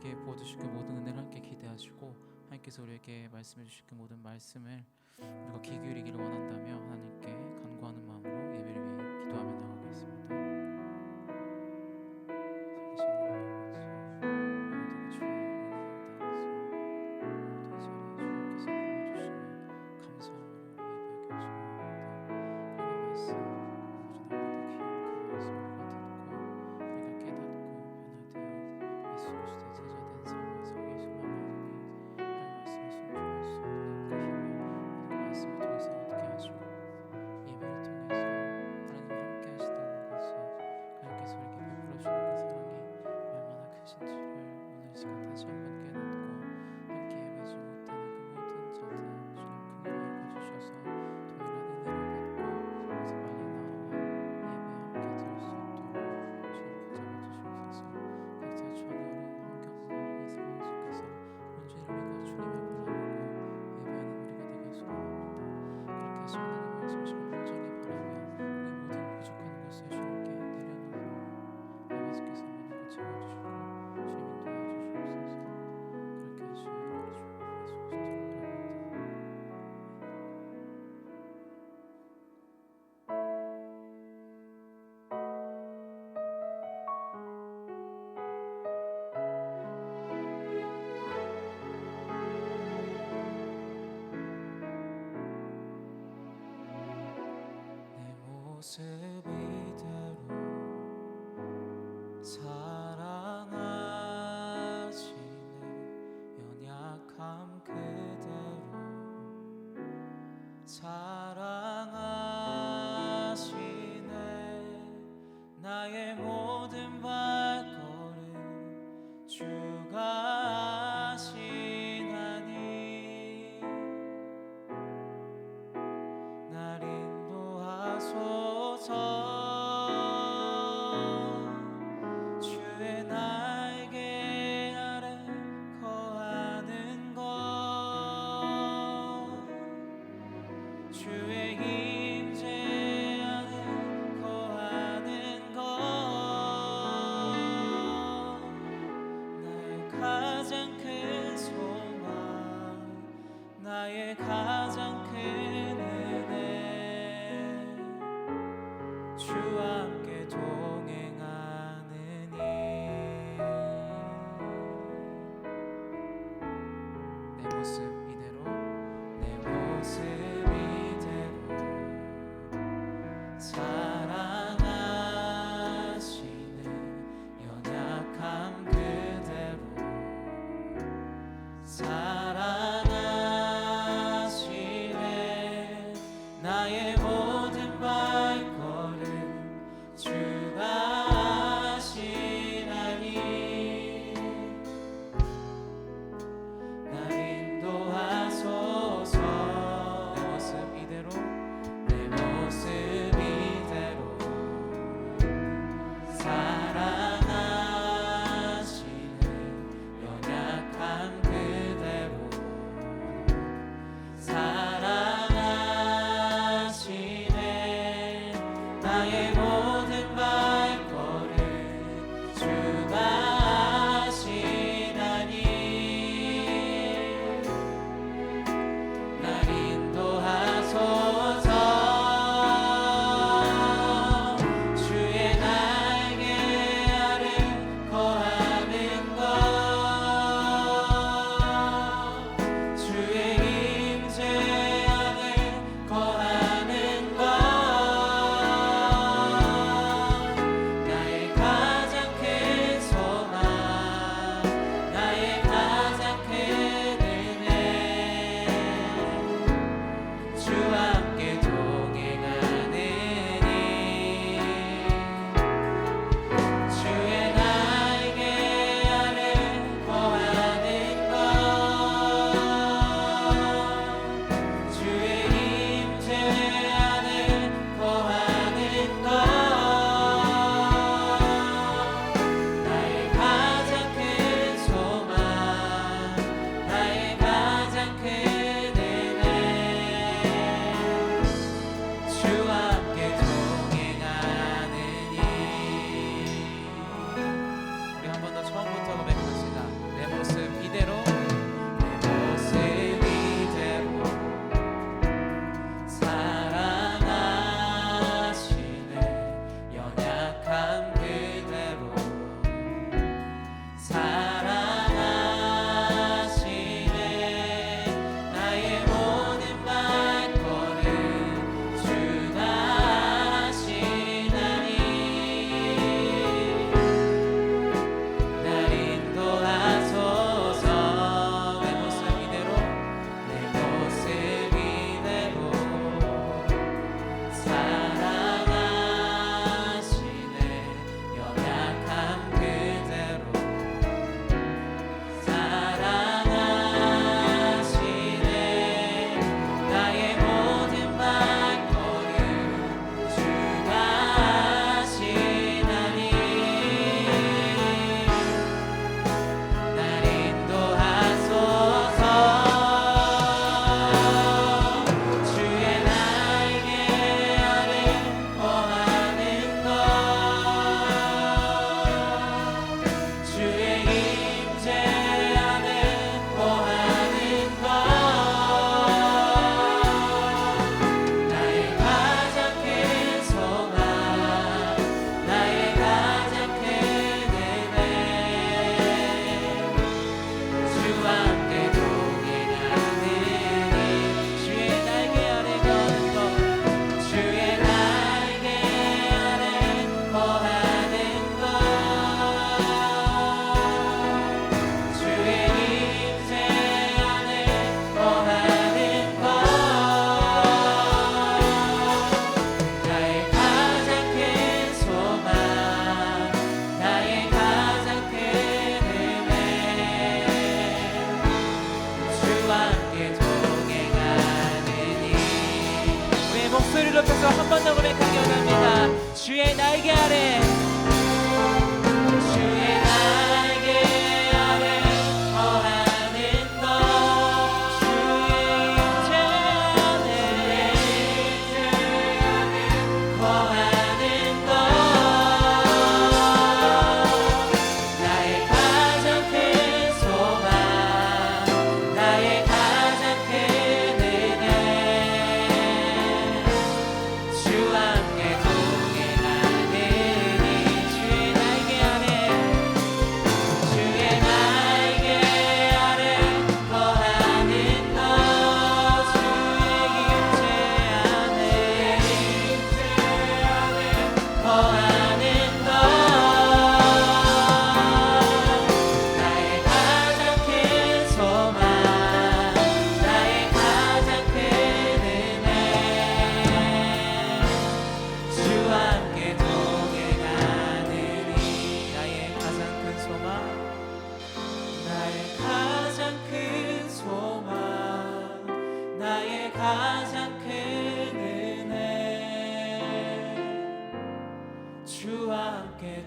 우리에게 부어주실 그 모든 은혜를 함께 기대하시고 하나님께서 우리에게 말씀해 주실 그 모든 말씀을 우리가 귀 기울이기를 원한다며 하나님께 간구하는 마음으로 예배를 위해 기도하며 나가겠습니다. 모습 이대로 사랑하시네 연약함 그대로 사랑하시네 나의 모든 발걸음 주가 아시나니 날 인도하소서 주의 날개 아래 거하는 것 주의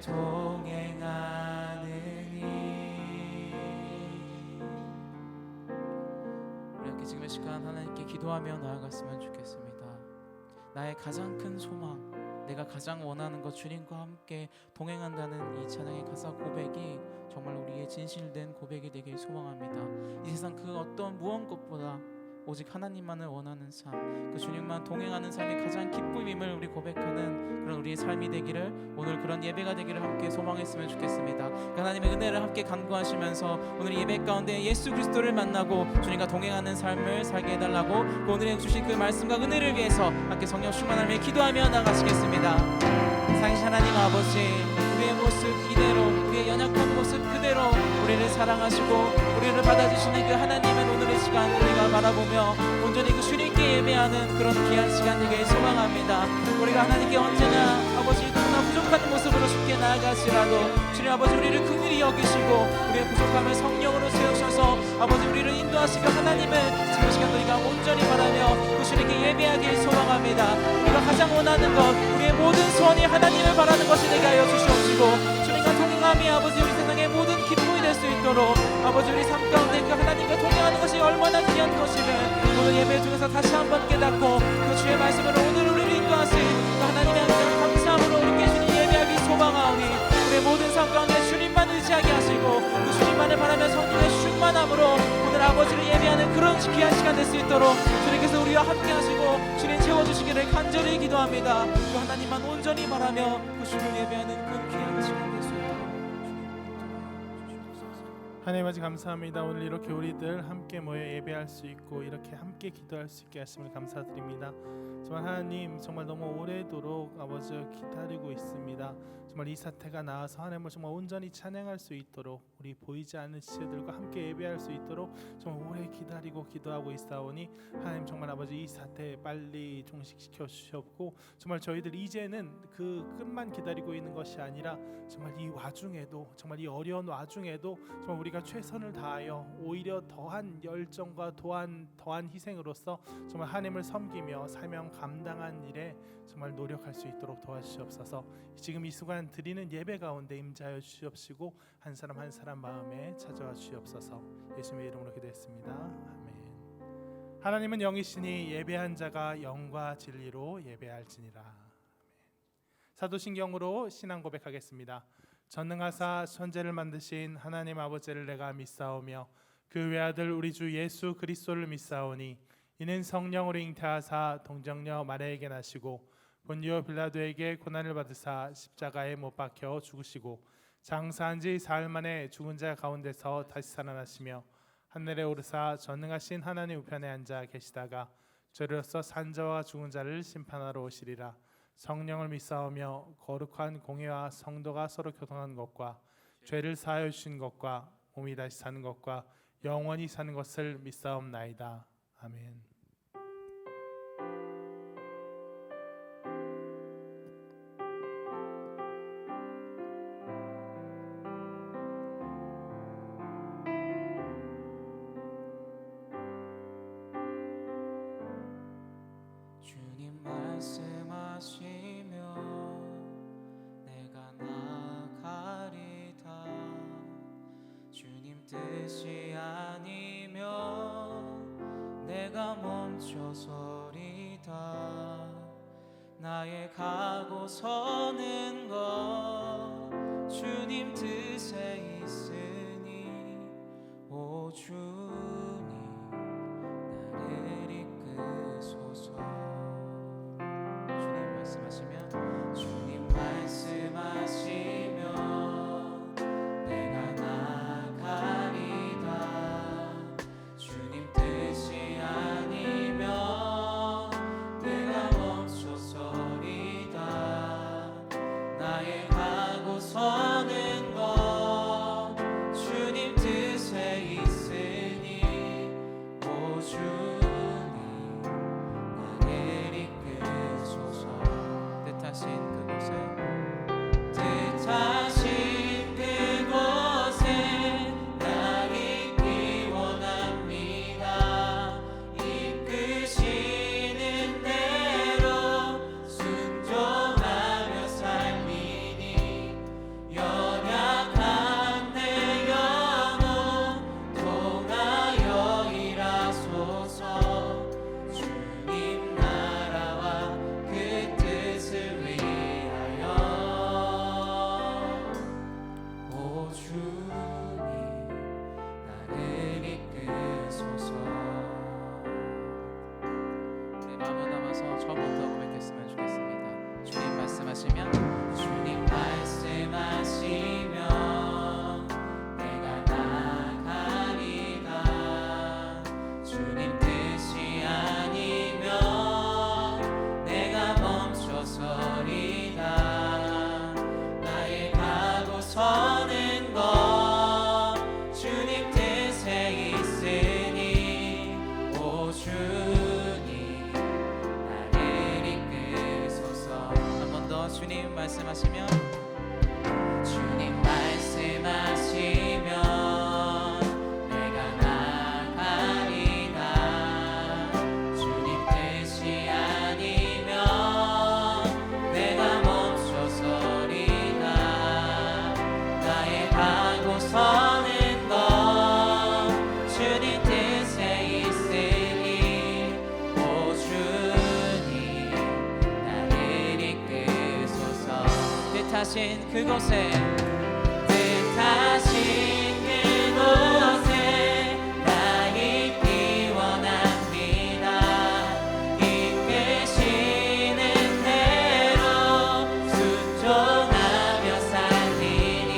동행하느니. 이렇게 지금 이 시간 하나님께 기도하며 나아갔으면 좋겠습니다. 나의 가장 큰 소망, 내가 가장 원하는 것, 주님과 함께 동행한다는 이 찬양의 가사 고백이 정말 우리의 진실된 고백이 되길 소망합니다. 이 세상 그 어떤 무언것보다 오직 하나님만을 원하는 삶, 그 주님만 동행하는 삶이 가장 기쁨임을 우리 고백하는 그런 우리의 삶이 되기를, 오늘 그런 예배가 되기를 함께 소망했으면 좋겠습니다. 그 하나님의 은혜를 함께 간구하시면서 오늘 예배 가운데 예수 그리스도를 만나고 주님과 동행하는 삶을 살게 해달라고, 그 오늘에 주신 그 말씀과 은혜를 위해서 함께 성령 충만함에 기도하며 나가시겠습니다. 사랑하신 하나님 아버지, 우리의 모습 이대로, 우리의 연약한 모습 그대로 우리를 사랑하시고 우리를 받아주시는 그 하나님은 오늘의 시간 우리가 바라보며 온전히 그 주님께 예배하는 그런 귀한 시간 되길 소망합니다. 우리가 하나님께 언제나 아버지 너무나 부족한 모습으로 쉽게 나아가시라도 주님 아버지 우리를 긍휼히 여기시고 우리의 부족함을 성령으로 채우셔서 아버지 우리를 인도하시고 하나님을 지금 시간 우리가 온전히 바라며 그 주님께 예배하길 소망합니다. 우리가 가장 원하는 것, 우리의 모든 소원이 하나님을 바라는 것이 되게 하여 주시옵시고, 주님과 동행함이 아버지 우리 세상의 모든 기쁨이 될 수 있도록 아버지 우리 삶 가운데 그 하나님과 동행하는 것이 얼마나 귀한 것임을 오늘 예배 중에서 다시 한번 깨닫고 그 주의 말씀으로 오늘 우리를 인도하신 그 하나님의 하나님 감사함으로 우리께 주님 예배하기 소망하오니, 우리의 모든 삶 가운데 주님만 의지하게 하시고 그 주님만을 바라며 성령의 충만함으로 오늘 아버지를 예배하는 그런 귀한 시간 될 수 있도록 주님께서 우리와 함께 하시고 주님 채워주시기를 간절히 기도합니다. 그 하나님만 온전히 바라며 그 주를 예배하는 그 귀한 시간 될 수 있도록 하나님 아버지 감사합니다. 오늘 이렇게 우리들 함께 모여 예배할 수 있고 이렇게 함께 기도할 수 있게 하심을 감사드립니다. 정말 하나님 정말 너무 오래도록 아버지 기다리고 있습니다. 정말 이 사태가 나아서 하나님을 정말 온전히 찬양할 수 있도록 우리 보이지 않는 지체들과 함께 예배할 수 있도록 정말 오래 기다리고 기도하고 있사오니 하나님 정말 아버지 이 사태 빨리 종식시켜 주시옵고, 정말 저희들 이제는 그 끝만 기다리고 있는 것이 아니라 정말 이 와중에도 정말 이 어려운 와중에도 정말 우리가 최선을 다하여 오히려 더한 열정과 더한 희생으로서 정말 하나님을 섬기며 사명 감당한 일에 정말 노력할 수 있도록 도와주시옵소서. 지금 이 순간 드리는 예배 가운데 임재하여 주시옵시고 한 사람 한 사람 마음에 찾아와 주시옵소서. 예수님의 이름으로 기도했습니다. 아멘. 하나님은 영이시니 예배한 자가 영과 진리로 예배할지니라. 아멘. 사도신경으로 신앙 고백하겠습니다. 전능하사 천지를 만드신 하나님 아버지를 내가 믿사오며 그 외아들 우리 주 예수 그리스도를 믿사오니 이는 성령으로 잉태하사 동정녀 마리아에게 나시고 본디오 빌라도에게 고난을 받으사 십자가에 못 박혀 죽으시고 장사한 지 사흘 만에 죽은 자 가운데서 다시 살아나시며 하늘에 오르사 전능하신 하나님 우편에 앉아 계시다가 저리로서 산 자와 죽은 자를 심판하러 오시리라. 성령을 믿사오며 거룩한 공회와 성도가 서로 교통한 것과 죄를 사하여 주신 것과 몸이 다시 사는 것과 영원히 사는 것을 믿사옵나이다. 아멘. 주님 말씀하시며 내가 나가리다. 주님 뜻이 아니면 내가 멈춰서리다. 나의 가고 서는 것 주님 뜻에 있으니 오 주님 나를 이끄소서. 주님 말씀하시면 주님 말씀하시면 내가 나가리다. 주님 뜻이 아니면 내가 멈춰서리다. 나의 가고 서는 것 주님 뜻에 있으니 서는 것 주님 뜻에 있으니 오 주님 나를 이끄소서. 한 번 더 주님 말씀하시면 주님 말씀하시면 서는 것 주님 뜻에 있으니 오 주님 나를 이끄소서. 뜻하신 그곳에 나 있기 원합니다. 이끄시는 대로 순종하며 살리니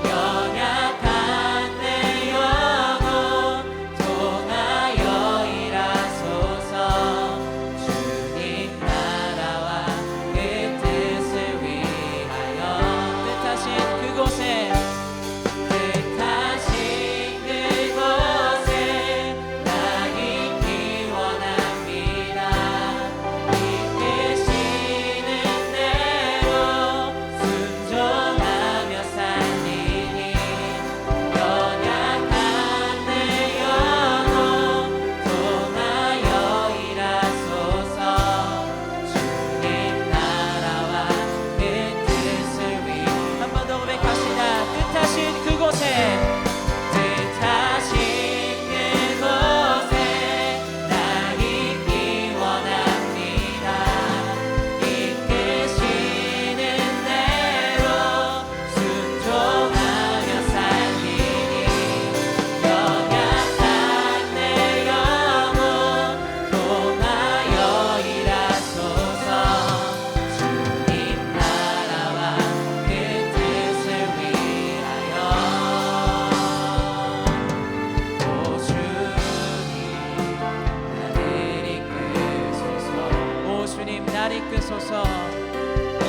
연약한 내 영혼 통하여 일하소서. 주님 나라와 그 뜻을 위하여 뜻하신 그곳에 나 있기 원합니다. 이끄시는 대로 순종하며 살리니 연약한 내 영혼 통하여 일하소서. 주님 나라와 그 뜻을 위해 한 번 더 고백합시다. 뜻하신 그곳에 나 있기 원합니다. 이끄시는 대로 순종하며 살리니 연약한 내 영혼 통하여 일하소서. 주님 나라와 그 뜻을 위하여 오 주님 나를 이끄소서. 오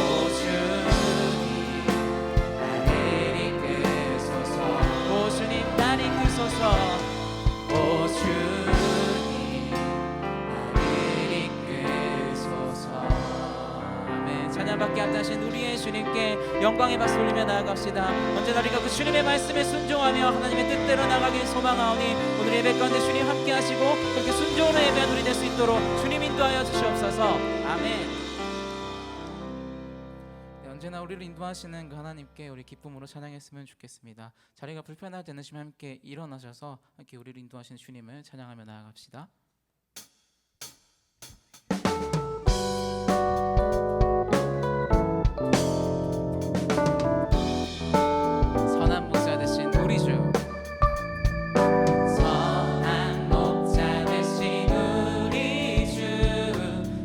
주님 나를 이끄소서. 오 주님 나를 이끄소서. 아멘. 찬양받게 합당하신 우리의 주님께 영광의 박수 올리며 나아갑시다. 언제나 우리가 그 주님의 말씀에 순종하며 하나님의 뜻대로 나가길 소망하오니 오늘 예배 가운데 주님 함께 하시고 그렇게 순종으로 예배한 우리 될 수 있도록 주님 인도하여 주시옵소서. 아멘. 네, 언제나 우리를 인도하시는 그 하나님께 우리 기쁨으로 찬양했으면 좋겠습니다. 자리가 불편하지 않으시면 함께 일어나셔서 함께 우리를 인도하시는 주님을 찬양하며 나아갑시다. 선한 목자 되신 우리 주 선한 목자 되신 우리 주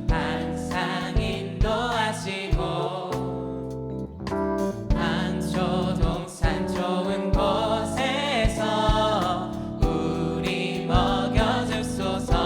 항상 인도하시고 안초동산 좋은 곳에서 우리 먹여주소서.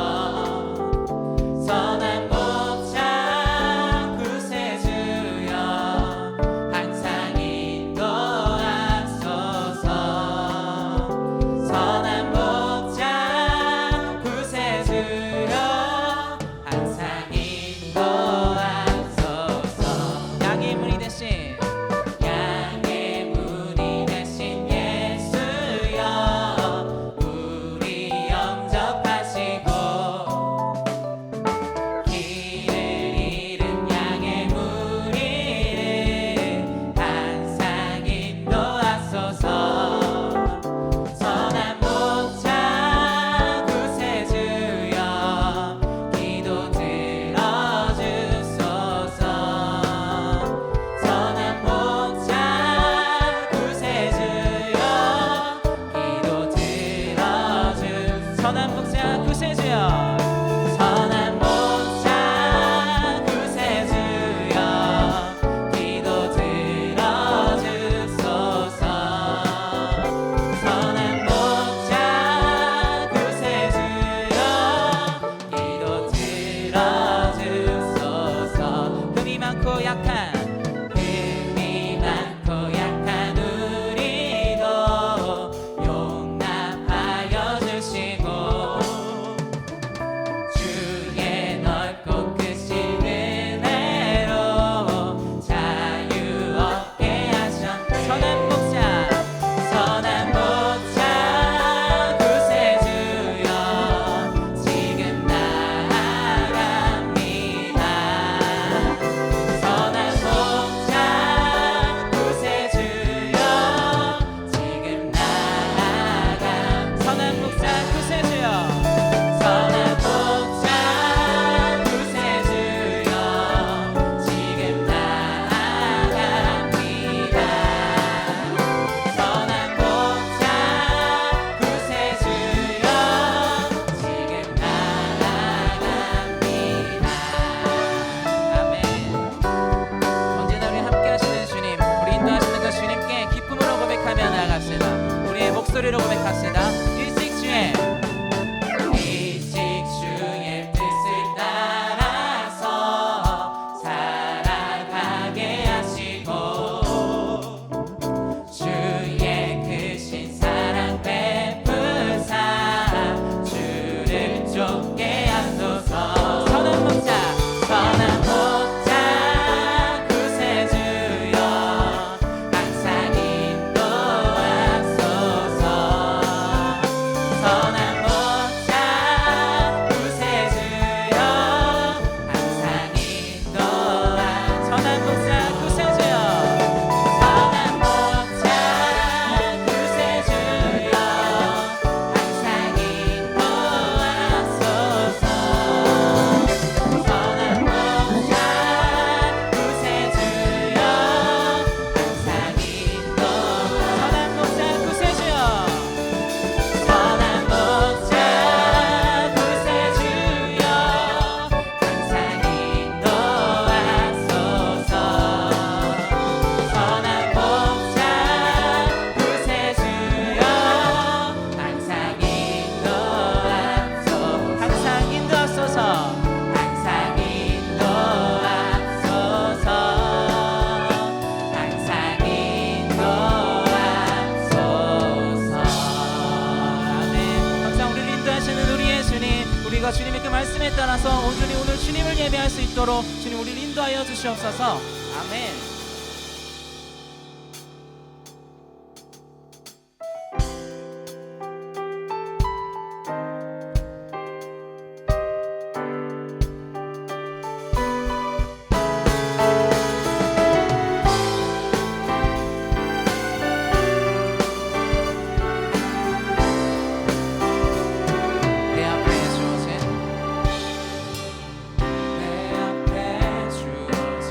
소리로 고백합시다. 일식 중에 뜻을 따라서 살아가게 하시고 주의 크신 사랑 베푸사 주를 쫓게 하소서. 선한 목자 구세주여 항상 인도하소서. 선한 목자 구세주여 항상 인도하 선한 목자 구세주여 선한 목자 구세주여 항상 인도하소서. 선한 목자 구세주여 항상 인도 선한 목자 구세주여 선한 목자 구세주여 항상 인도하소서. 선한 목자 구세주여 항상 인도하소서. 항상 인도하소서. 항상 인도하소서. 항상 인도하소서. 아멘. 항상 우리를 인도하시는 우리 예수님, 우리가 주님의 그 말씀에 따라서 온전히 오늘 주님을 예배할 수 있도록 주님 우리를 인도하여 주시옵소서. 아멘. 내 앞에 주어진 내 앞에 주어진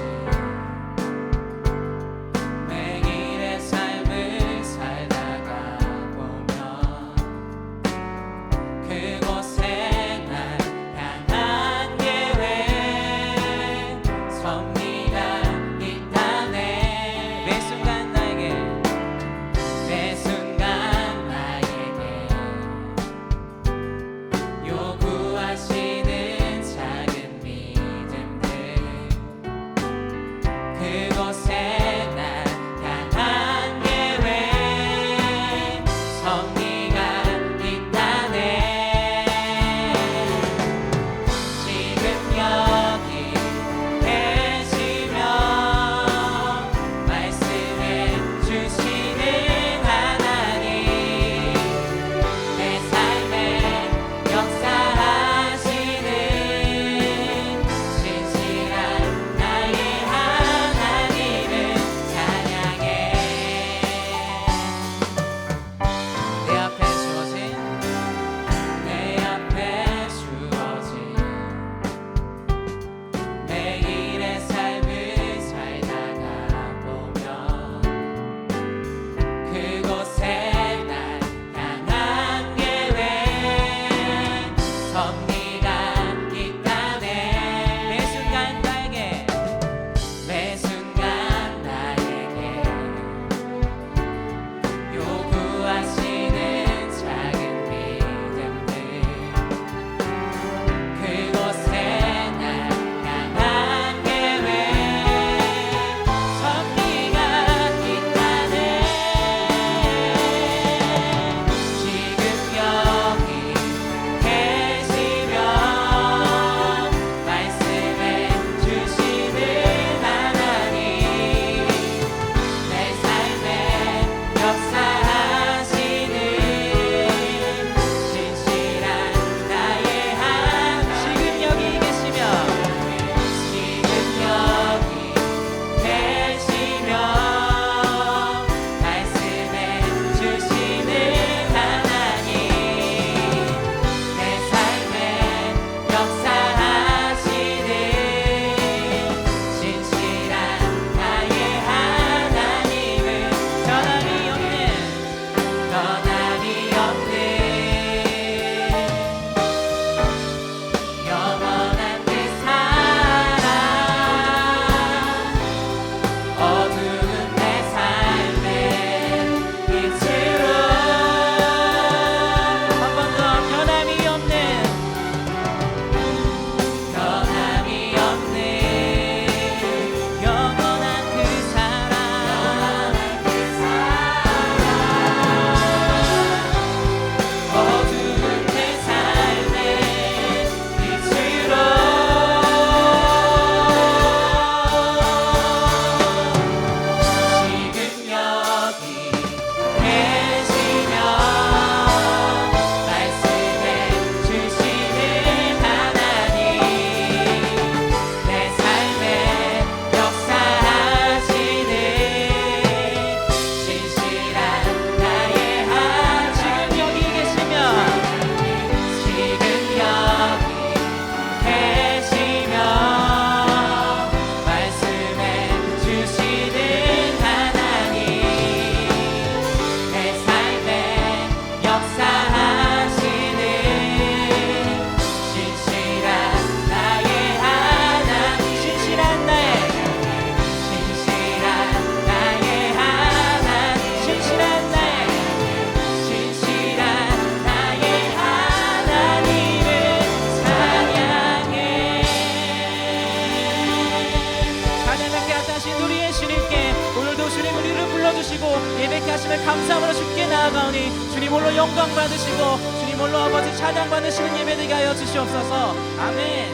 예배케 하심을 감사함으로 주께 나아가오니 주님 홀로 영광 받으시고 주님 홀로 아버지 찬양 받으시는 예배 되게 하여 주시옵소서. 아멘.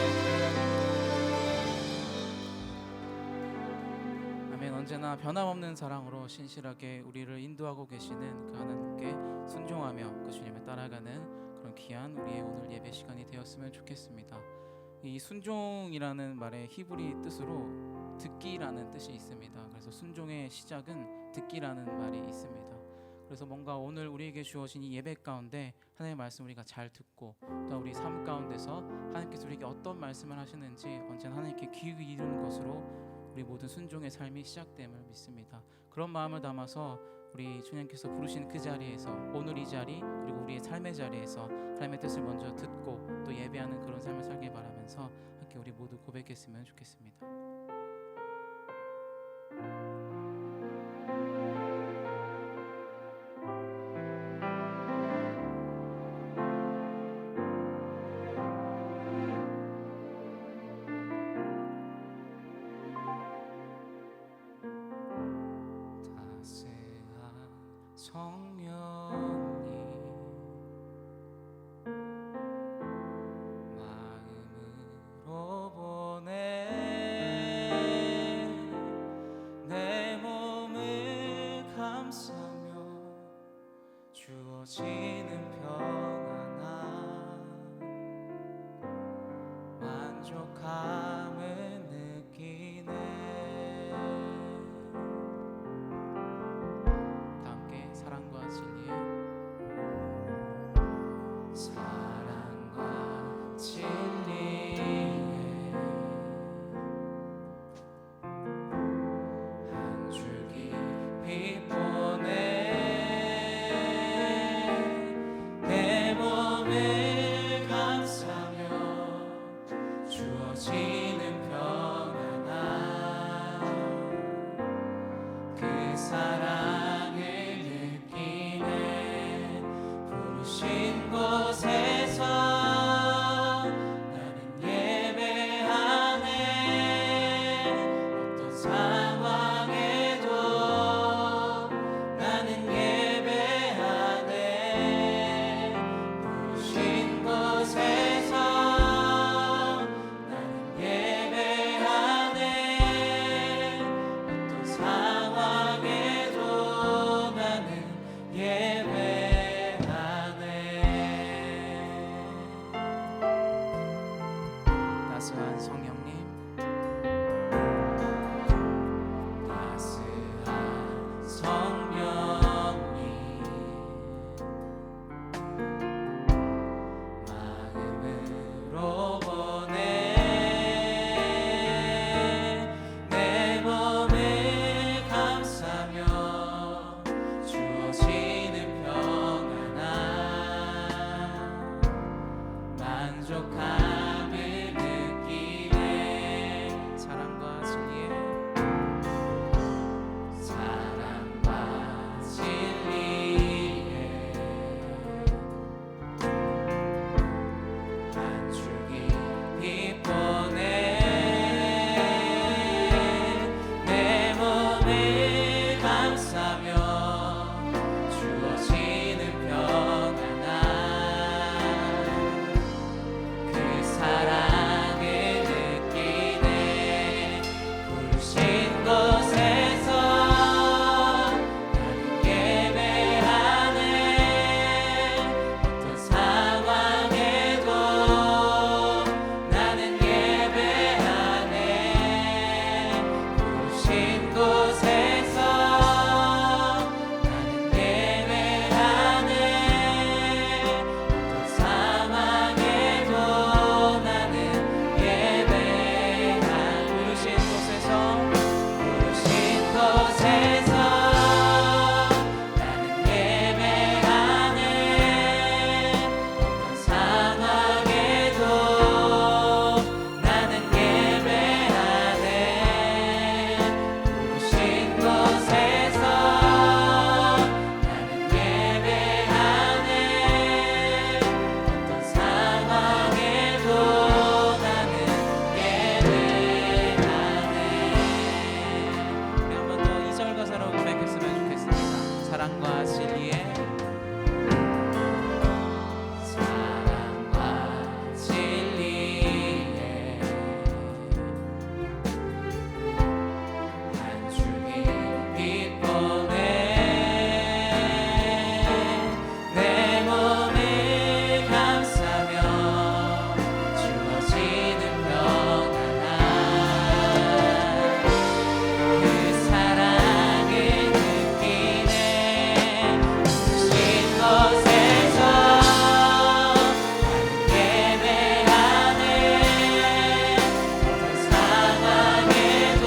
아멘. 언제나 변함없는 사랑으로 신실하게 우리를 인도하고 계시는 그 하나님께 순종하며 그 주님을 따라가는 그런 귀한 우리의 오늘 예배 시간이 되었으면 좋겠습니다. 이 순종이라는 말의 히브리 뜻으로 듣기라는 뜻이 있습니다. 그래서 순종의 시작은 듣기라는 말이 있습니다. 그래서 뭔가 오늘 우리에게 주어진 이 예배 가운데 하나님의 말씀 우리가 잘 듣고 또 우리 삶 가운데서 하나님께서 우리에게 어떤 말씀을 하시는지 언제나 하나님께 귀 기울이는 것으로 우리 모든 순종의 삶이 시작됨을 믿습니다. 그런 마음을 담아서 우리 주님께서 부르신 그 자리에서 오늘 이 자리 그리고 우리의 삶의 자리에서 하나님의 뜻을 먼저 듣고 또 예배하는 그런 삶을 살길 바라면서 함께 우리 모두 고백했으면 좋겠습니다. 따스한 성령님 마음으로 보내 내 몸을 감싸며 주어지는 평안함 만족함을 느끼네. 함께 사랑과 진리의 한 줄기 빛 보내 사랑과 진리에 한 줄기 빛 보내 내 몸을 감싸며 주어지는 평안함 그 사랑을 느끼네 부르신 곳에서 나는 예배하네 어떤 상황에도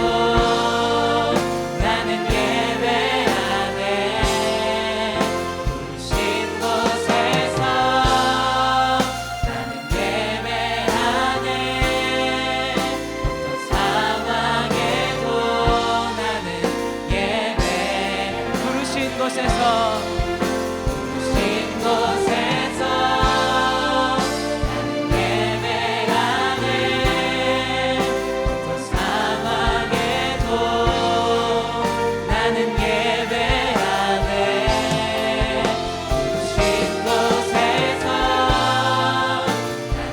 나는 예배하네 부르신 곳에서 나는 예배하네 어떤 상황에도 나는 예배 부르신 곳에서 부르신 곳에서 나는 예배하네 어떤 상황에도 나는 예배하네 부르신 곳에서 나는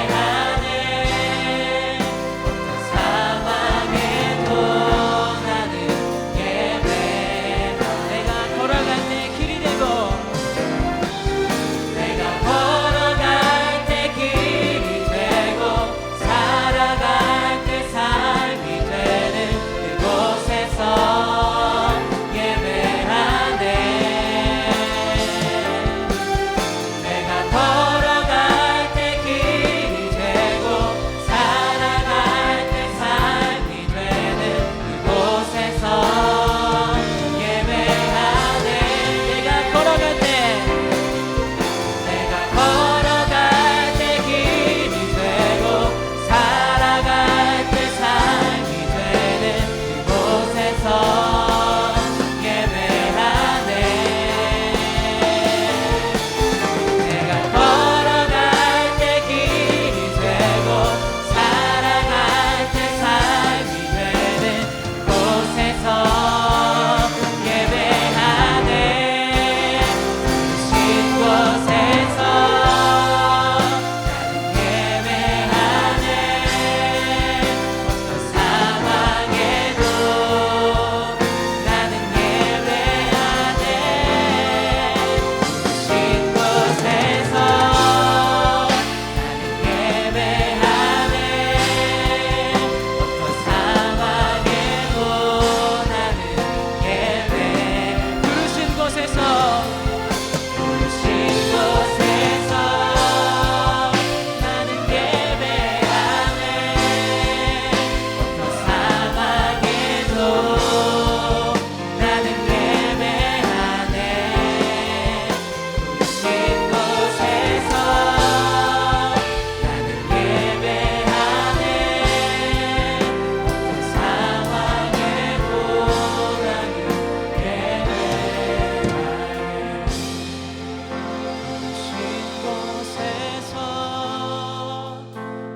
예배하네 어떤 상황에도 나는 예배 내가 걸어갈 때 길이 되고 내가 걸어갈 때 길이 되고 살아갈 때 삶이 되는 그곳에서 예배하네 내가 걸어갈 때 길이 되고 살아갈 때 삶이 되는 그곳에서 예배하네 내가 걸어갈 때 내가 걸어갈 때 길이 되고 살아갈 때 삶이 되는 그곳에서 예배하네 내가 걸어갈 때 길이 되고 살아갈 때 삶이 되는 곳에서 예배하네 부르신 곳에서 나는 예배하네 어떤 상황에도 나는 예배하네 부르신 곳에서 나는 예배하네 어떤 상황에도 나는 예배 부르신 곳에서 부르신 곳에서 나는 예배하네 어떤 상황에도 나는 예배하네 부르신 곳에서 나는 예배하네 어떤 상황에도 나는 예배하네 부르신 곳에서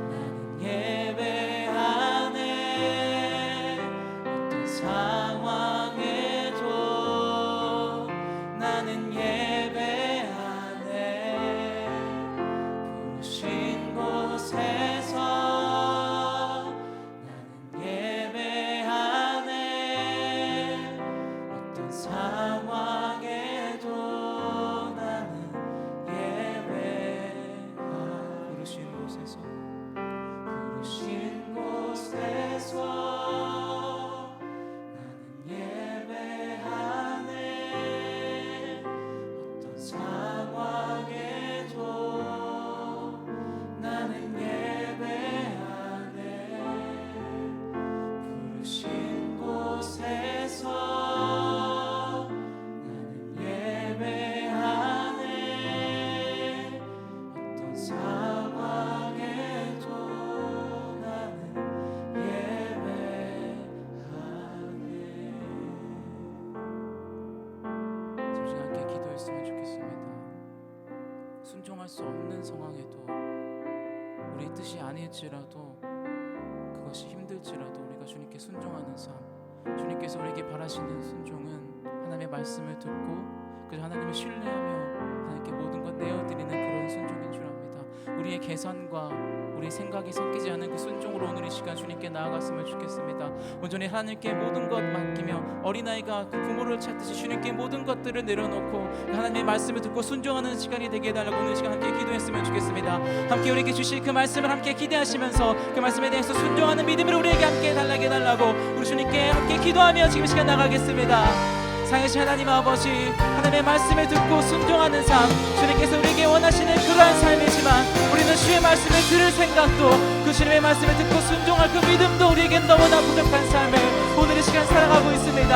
나는 예배하네 어떤 상황에도 나는 예배하네 부르신 곳에서 나는 예배하네 어떤 상황에도 나는 예배하네 부르신 곳에서 부르신 곳에서 나는 예배하네 어떤 상황에도 나는 예배하네 부르신 곳에서 나는 예배하네 어떤 상황에도 나는 예배하네 잠시 함께 기도했으면 좋겠습니다. 순종할 수 없는 상황에도 우리 뜻이 아닐지라도 그것이 힘들지라도 우리가 주님께 순종하는 삶 주님께서 우리에게 바라시는 순종은 하나님의 말씀을 듣고 그저 하나님을 신뢰하며 하나님께 모든 것 내어드리는 그런 순종인 줄 압니다. 우리의 계산과 우리 생각이 섞이지 않은 그 순종으로 오늘 이 시간 주님께 나아갔으면 좋겠습니다. 온전히 하나님께 모든 것 맡기며 어린아이가 그 부모를 찾듯이 주님께 모든 것들을 내려놓고 하나님의 말씀을 듣고 순종하는 시간이 되게 해달라고 오늘 시간 함께 기도했으면 좋겠습니다. 함께 우리에게 주실 그 말씀을 함께 기대하시면서 그 말씀에 대해서 순종하는 믿음을 우리에게 함께 달라게 해달라고 우리 주님께 함께 기도하며 지금 시간 나가겠습니다. 살아계신 하나님 아버지, 하나님의 말씀을 듣고 순종하는 삶, 주님께서 우리에게 원하시는 그러한 삶이지만 우리는 주의 말씀을 들을 생각도 그 주님의 말씀을 듣고 순종할 그 믿음도 우리에겐 너무나 부족한 삶을 오늘 이 시간 살아가고 있습니다.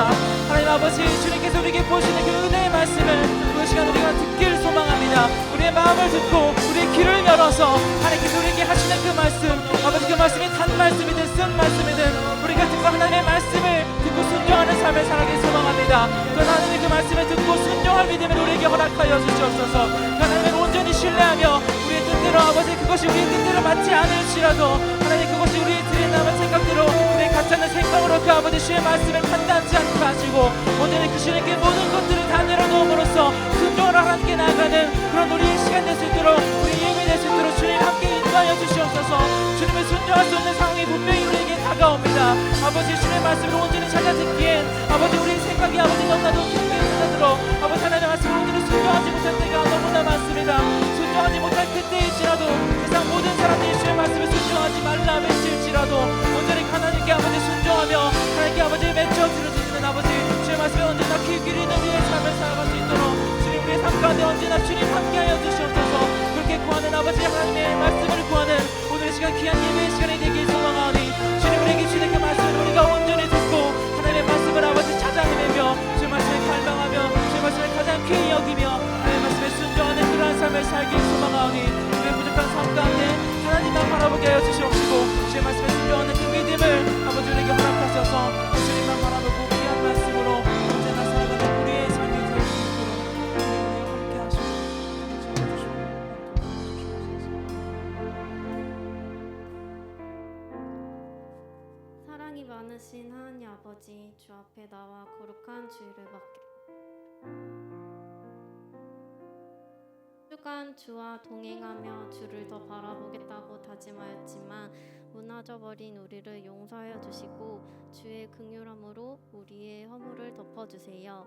하나님 아버지, 주님께서 우리에게 보시는 그 은혜의 말씀을 오늘 시간 우리가 듣기를 소망합니다. 우리의 마음을 듣고 우리의 귀를 열어서 하나님께서 우리에게 하시는 그 말씀, 아버지 그 말씀이 단 말씀이든 쓴 말씀이든 우리가 듣고 하나님의 말씀을 듣고 순종하는 삶을 살아가길 소망합니다. 그 하나님의 그 말씀을 듣고 순종할 믿음을 우리에게 허락하여 주시옵소서. 하나님을 온전히 신뢰하며 우리의 뜻대로 아버지 그것이 우리의 뜻대로 맞지 않을지라도 하나님 그것이 우리의 들에 남은 생각대로 우리의 가짜는 생각으로 그 아버지 주의 말씀을 판단치 않게 하시고 온전히 그 주님께 모든 것들을 다 내려놓음으로써 순종으로 하나님께 나아가는 그런 우리의 시간 될 수 있도록 우리 예배 될 수 있도록 주님 함께 인도하여 주시옵소서. 주님을 순종할 수 없는 상황이 분명히 우리에게 다가옵니다. 아버지 주님의 말씀을 온전히 찾아 듣기엔 아버지 우리의 생각이 아버지 너무나도 깊게 들어 아버지 하나님의 말씀을 온전히 순종하지 못할 때가 너무나 많습니다. 순종하지 못할 그때일지라도 세상 모든 사람들이 주의 말씀을 순종하지 말라 외칠지라도 온전히 하나님께 아버지 순종하며 하나님께 아버지 맺혀 들어주시는 아버지 주의 말씀에 언제나 귀 기울이는 우리의 삶을 살아갈 수 있도록 주님 우리의 삶 가운데 언제나 주님 함께하여 주시옵소서. 그렇게 구하는 아버지 하나님의 말씀을 구하는 오늘 시간 귀한 예배의 시간이 되길 소망하오니 주님 우리에게 주는 그 말씀을 우리가 온전히 듣고 하나님의 말씀을 아버지 찾아 헤매며 주의 말씀을 갈망하며 주의 말씀을 가장 귀히 여기며 하나님의 말씀에 순종하는 그러한 삶을 살길 소망하오니 우리의 부족한 삶 가운데 하나님만 바라보게 하여 주시옵시고 주의 말씀에 순종하는 그 믿음을 아버지 우리에게 허락하셔서 주님만 바라보고 귀한 말씀으로 언제나 살아가는 우리의 삶이 될 수 있도록 우리와 함께 하시고 사랑이 많으신 하나님 아버지, 주 앞에 나와 거룩한 주의를 맡게 주간 주와 동행하며 주를 더 바라보겠다고 다짐하였지만 무너져버린 우리를 용서하여 주시고 주의 긍휼함으로 우리의 허물을 덮어주세요.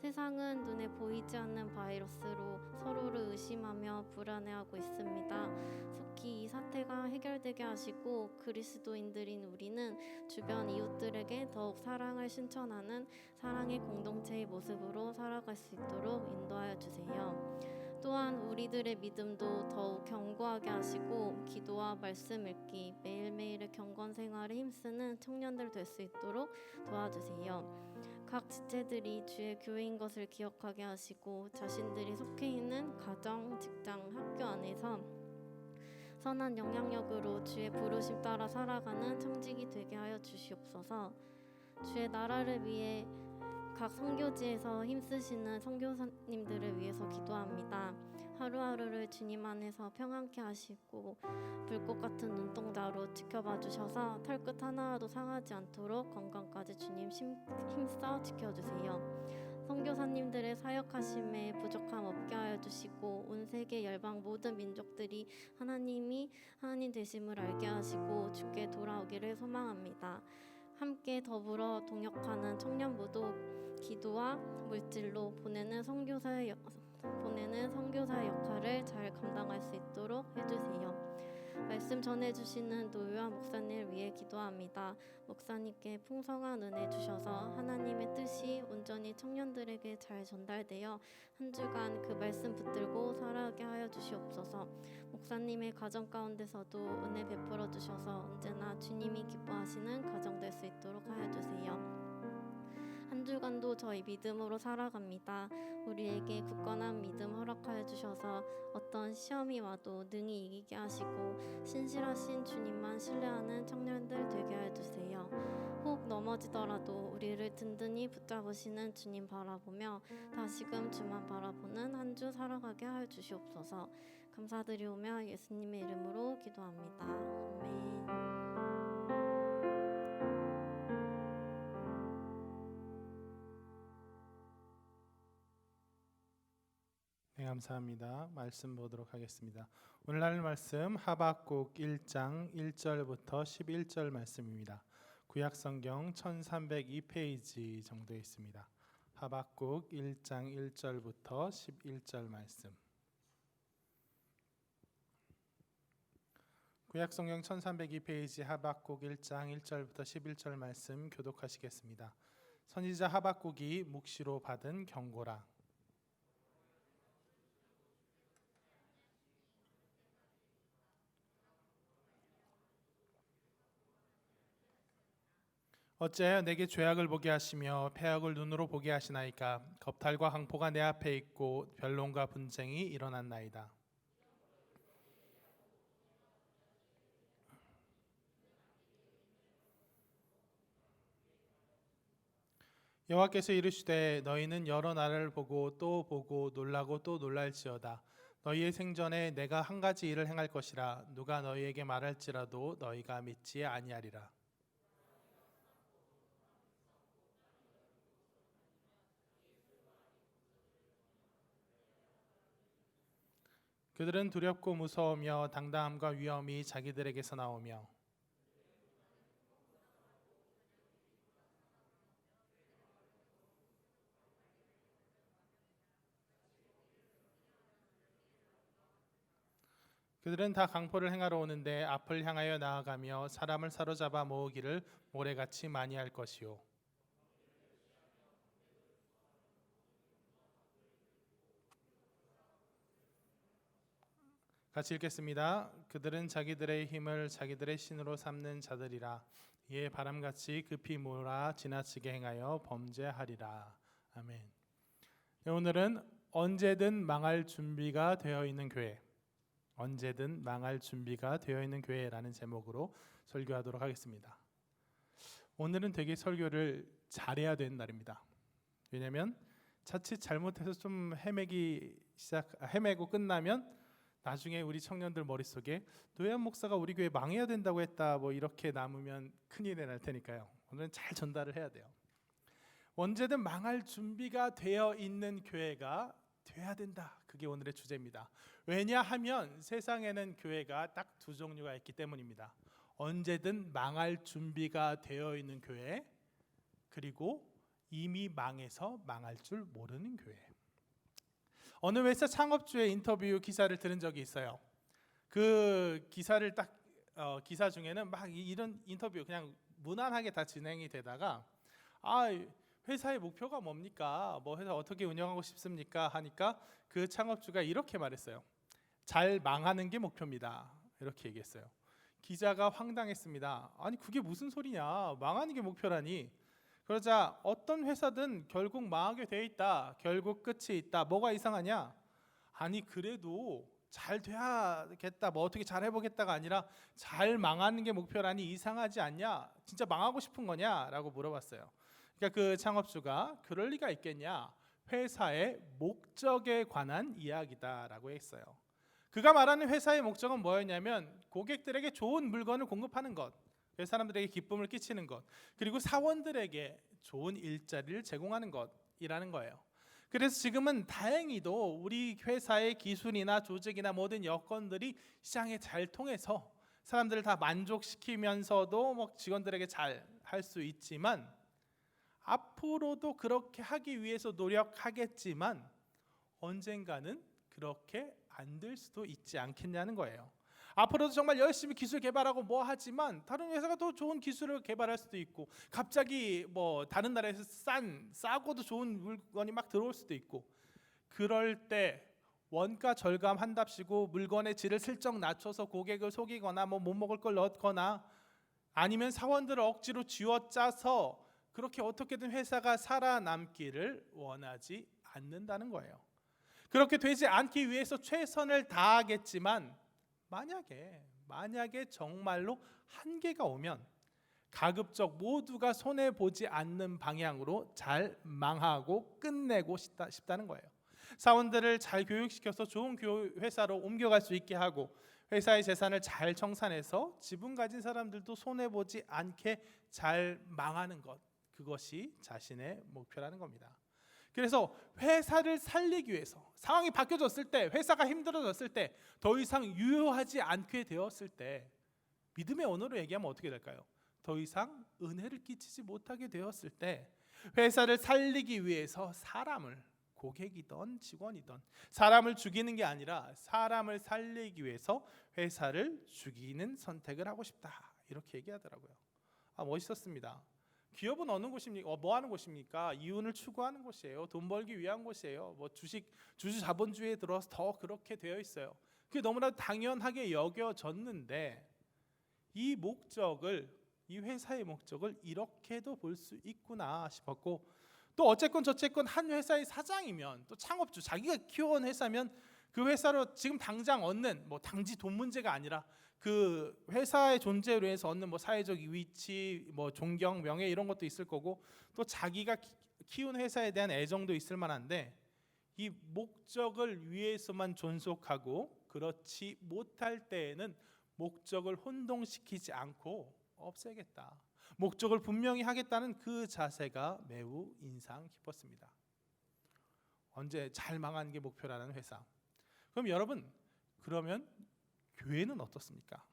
세상은 눈에 보이지 않는 바이러스로 서로를 의심하며 불안해하고 있습니다. 속히 이 사태가 해결되게 하시고 그리스도인들인 우리는 주변 이웃들에게 더욱 사랑을 실천하는 사랑의 공동체의 모습으로 살아갈 수 있도록 인도하여 주세요. 또한 우리들의 믿음도 더욱 견고하게 하시고 기도와 말씀 읽기, 매일매일의 경건 생활에 힘쓰는 청년들 될 수 있도록 도와주세요. 각 지체들이 주의 교회인 것을 기억하게 하시고 자신들이 속해 있는 가정, 직장, 학교 안에서 선한 영향력으로 주의 부르심 따라 살아가는 청직이 되게 하여 주시옵소서. 주의 나라를 위해 각 선교지에서 힘쓰시는 선교사님들을 위해서 기도합니다. 하루하루를 주님 안에서 평안케 하시고 불꽃 같은 눈동자로 지켜봐 주셔서 털끝 하나라도 상하지 않도록 건강까지 주님 힘써 지켜주세요. 선교사님들의 사역하심에 부족함 없게 하여 주시고 온 세계 열방 모든 민족들이 하나님이 하나님 되심을 알게 하시고 주께 돌아오기를 소망합니다. 함께 더불어 동역하는 청년부도 기도와 물질로 보내는 선교사의 역할을 잘 감당할 수 있도록 해주세요. 말씀 전해주시는 노유아 목사님을 위해 기도합니다. 목사님께 풍성한 은혜 주셔서 하나님의 뜻이 온전히 청년들에게 잘 전달되어 한 주간 그 말씀 붙들고 살아가게 하여 주시옵소서. 목사님의 가정 가운데서도 은혜 베풀어 주셔서 언제나 주님이 기뻐하시는 가정 될 수 있도록 하여 주세요. 한 주간도 저희 믿음으로 살아갑니다. 우리에게 굳건한 믿음 허락하여 주셔서 어떤 시험이 와도 능히 이기게 하시고 신실하신 주님만 신뢰하는 청년들 되게 하여 주세요. 혹 넘어지더라도 우리를 든든히 붙잡으시는 주님 바라보며 다시금 주만 바라보는 한 주 살아가게 하여 주시옵소서. 감사드리오며 예수님의 이름으로 기도합니다. 아멘. 네, 감사합니다. 말씀 보도록 하겠습니다. 오늘날 말씀 하박국 1장 1절부터 11절 말씀입니다. 구약 성경 1302페이지 정도에 있습니다. 하박국 1장 1절부터 11절 말씀. 구약 성경 1302페이지 하박국 1장 1절부터 11절 말씀 교독하시겠습니다. 선지자 하박국이 묵시로 받은 경고라. 어찌하여 내게 죄악을 보게 하시며 패악을 눈으로 보게 하시나이까. 겁탈과 강포가 내 앞에 있고 변론과 분쟁이 일어났나이다. 여호와께서 이르시되 너희는 여러 나라를 보고 또 보고 놀라고 또 놀랄지어다. 너희의 생전에 내가 한 가지 일을 행할 것이라. 누가 너희에게 말할지라도 너희가 믿지 아니하리라. 그들은 두렵고 무서우며 당당함과 위엄이 자기들에게서 나오며 그들은 다 강포를 행하러 오는데 앞을 향하여 나아가며 사람을 사로잡아 모으기를 모래같이 많이 할 것이요. 같이 읽겠습니다. 그들은 자기들의 힘을 자기들의 신으로 삼는 자들이라. 이에 바람같이 급히 몰아 지나치게 행하여 범죄하리라. 아멘. 네, 오늘은 언제든 망할 준비가 되어 있는 교회, 언제든 망할 준비가 되어 있는 교회라는 제목으로 설교하도록 하겠습니다. 오늘은 되게 설교를 잘해야 되는 날입니다. 왜냐하면 자칫 잘못해서 좀 헤매고 끝나면 나중에 우리 청년들 머릿속에 노예한 목사가 우리 교회 망해야 된다고 했다 뭐 이렇게 남으면 큰일이 날 테니까요. 오늘은 잘 전달을 해야 돼요. 언제든 망할 준비가 되어 있는 교회가 돼야 된다. 그게 오늘의 주제입니다. 왜냐하면 세상에는 교회가 딱 두 종류가 있기 때문입니다. 언제든 망할 준비가 되어 있는 교회, 그리고 이미 망해서 망할 줄 모르는 교회. 어느 회사 창업주의 인터뷰 기사를 들은 적이 있어요. 그 기사를 기사 중에는 막 이런 인터뷰 그냥 무난하게 다 진행이 되다가 회사의 목표가 뭡니까? 뭐 회사 어떻게 운영하고 싶습니까? 하니까 그 창업주가 이렇게 말했어요. 잘 망하는 게 목표입니다. 이렇게 얘기했어요. 기자가 황당했습니다. 아니 그게 무슨 소리냐? 망하는 게 목표라니. 그러자 어떤 회사든 결국 망하게 돼 있다. 결국 끝이 있다. 뭐가 이상하냐? 아니 그래도 잘 돼야겠다. 뭐 어떻게 잘 해보겠다가 아니라 잘 망하는 게 목표라니 이상하지 않냐? 진짜 망하고 싶은 거냐? 라고 물어봤어요. 그러니까 그 창업주가 그럴 리가 있겠냐? 회사의 목적에 관한 이야기다라고 했어요. 그가 말하는 회사의 목적은 뭐였냐면 고객들에게 좋은 물건을 공급하는 것, 사람들에게 기쁨을 끼치는 것, 그리고 사원들에게 좋은 일자리를 제공하는 것이라는 거예요. 그래서 지금은 다행히도 우리 회사의 기술이나 조직이나 모든 여건들이 시장에 잘 통해서 사람들을 다 만족시키면서도 뭐 직원들에게 잘 할 수 있지만 앞으로도 그렇게 하기 위해서 노력하겠지만 언젠가는 그렇게 안 될 수도 있지 않겠냐는 거예요. 앞으로도 정말 열심히 기술 개발하고 뭐 하지만 다른 회사가 더 좋은 기술을 개발할 수도 있고 갑자기 뭐 다른 나라에서 싸고도 좋은 물건이 막 들어올 수도 있고 그럴 때 원가 절감한답시고 물건의 질을 슬쩍 낮춰서 고객을 속이거나 뭐 못 먹을 걸 넣거나 아니면 사원들을 억지로 쥐어짜서 그렇게 어떻게든 회사가 살아남기를 원하지 않는다는 거예요. 그렇게 되지 않기 위해서 최선을 다하겠지만 만약에 정말로 한계가 오면 가급적 모두가 손해 보지 않는 방향으로 잘 망하고 끝내고 싶다는 거예요. 사원들을 잘 교육시켜서 좋은 회사로 옮겨갈 수 있게 하고 회사의 재산을 잘 청산해서 지분 가진 사람들도 손해 보지 않게 잘 망하는 것, 그것이 자신의 목표라는 겁니다. 그래서 회사를 살리기 위해서 상황이 바뀌어졌을 때, 회사가 힘들어졌을 때, 더 이상 유효하지 않게 되었을 때, 믿음의 언어로 얘기하면 어떻게 될까요? 더 이상 은혜를 끼치지 못하게 되었을 때, 회사를 살리기 위해서 사람을, 고객이든 직원이든 사람을 죽이는 게 아니라 사람을 살리기 위해서 회사를 죽이는 선택을 하고 싶다, 이렇게 얘기하더라고요. 멋있었습니다. 기업은 어느 곳입니까? 뭐 하는 곳입니까? 이윤을 추구하는 곳이에요. 돈 벌기 위한 곳이에요. 뭐 주주 자본주의에 들어서 더 그렇게 되어 있어요. 그게 너무나 당연하게 여겨졌는데, 이 목적을, 이 회사의 목적을 이렇게도 볼 수 있구나 싶었고, 또 어쨌건 저쨌건 한 회사의 사장이면, 또 창업주, 자기가 키워온 회사면 그 회사로 지금 당장 얻는, 뭐 단지 돈 문제가 아니라 그 회사의 존재로 해서 얻는 뭐 사회적 위치, 뭐 존경, 명예 이런 것도 있을 거고, 또 자기가 키운 회사에 대한 애정도 있을 만한데, 이 목적을 위해서만 존속하고 그렇지 못할 때에는 목적을 혼동시키지 않고 없애겠다, 목적을 분명히 하겠다는 그 자세가 매우 인상 깊었습니다. 언제 잘 망하는 게 목표라는 회사. 그럼 여러분, 그러면 교회는 어떻습니까?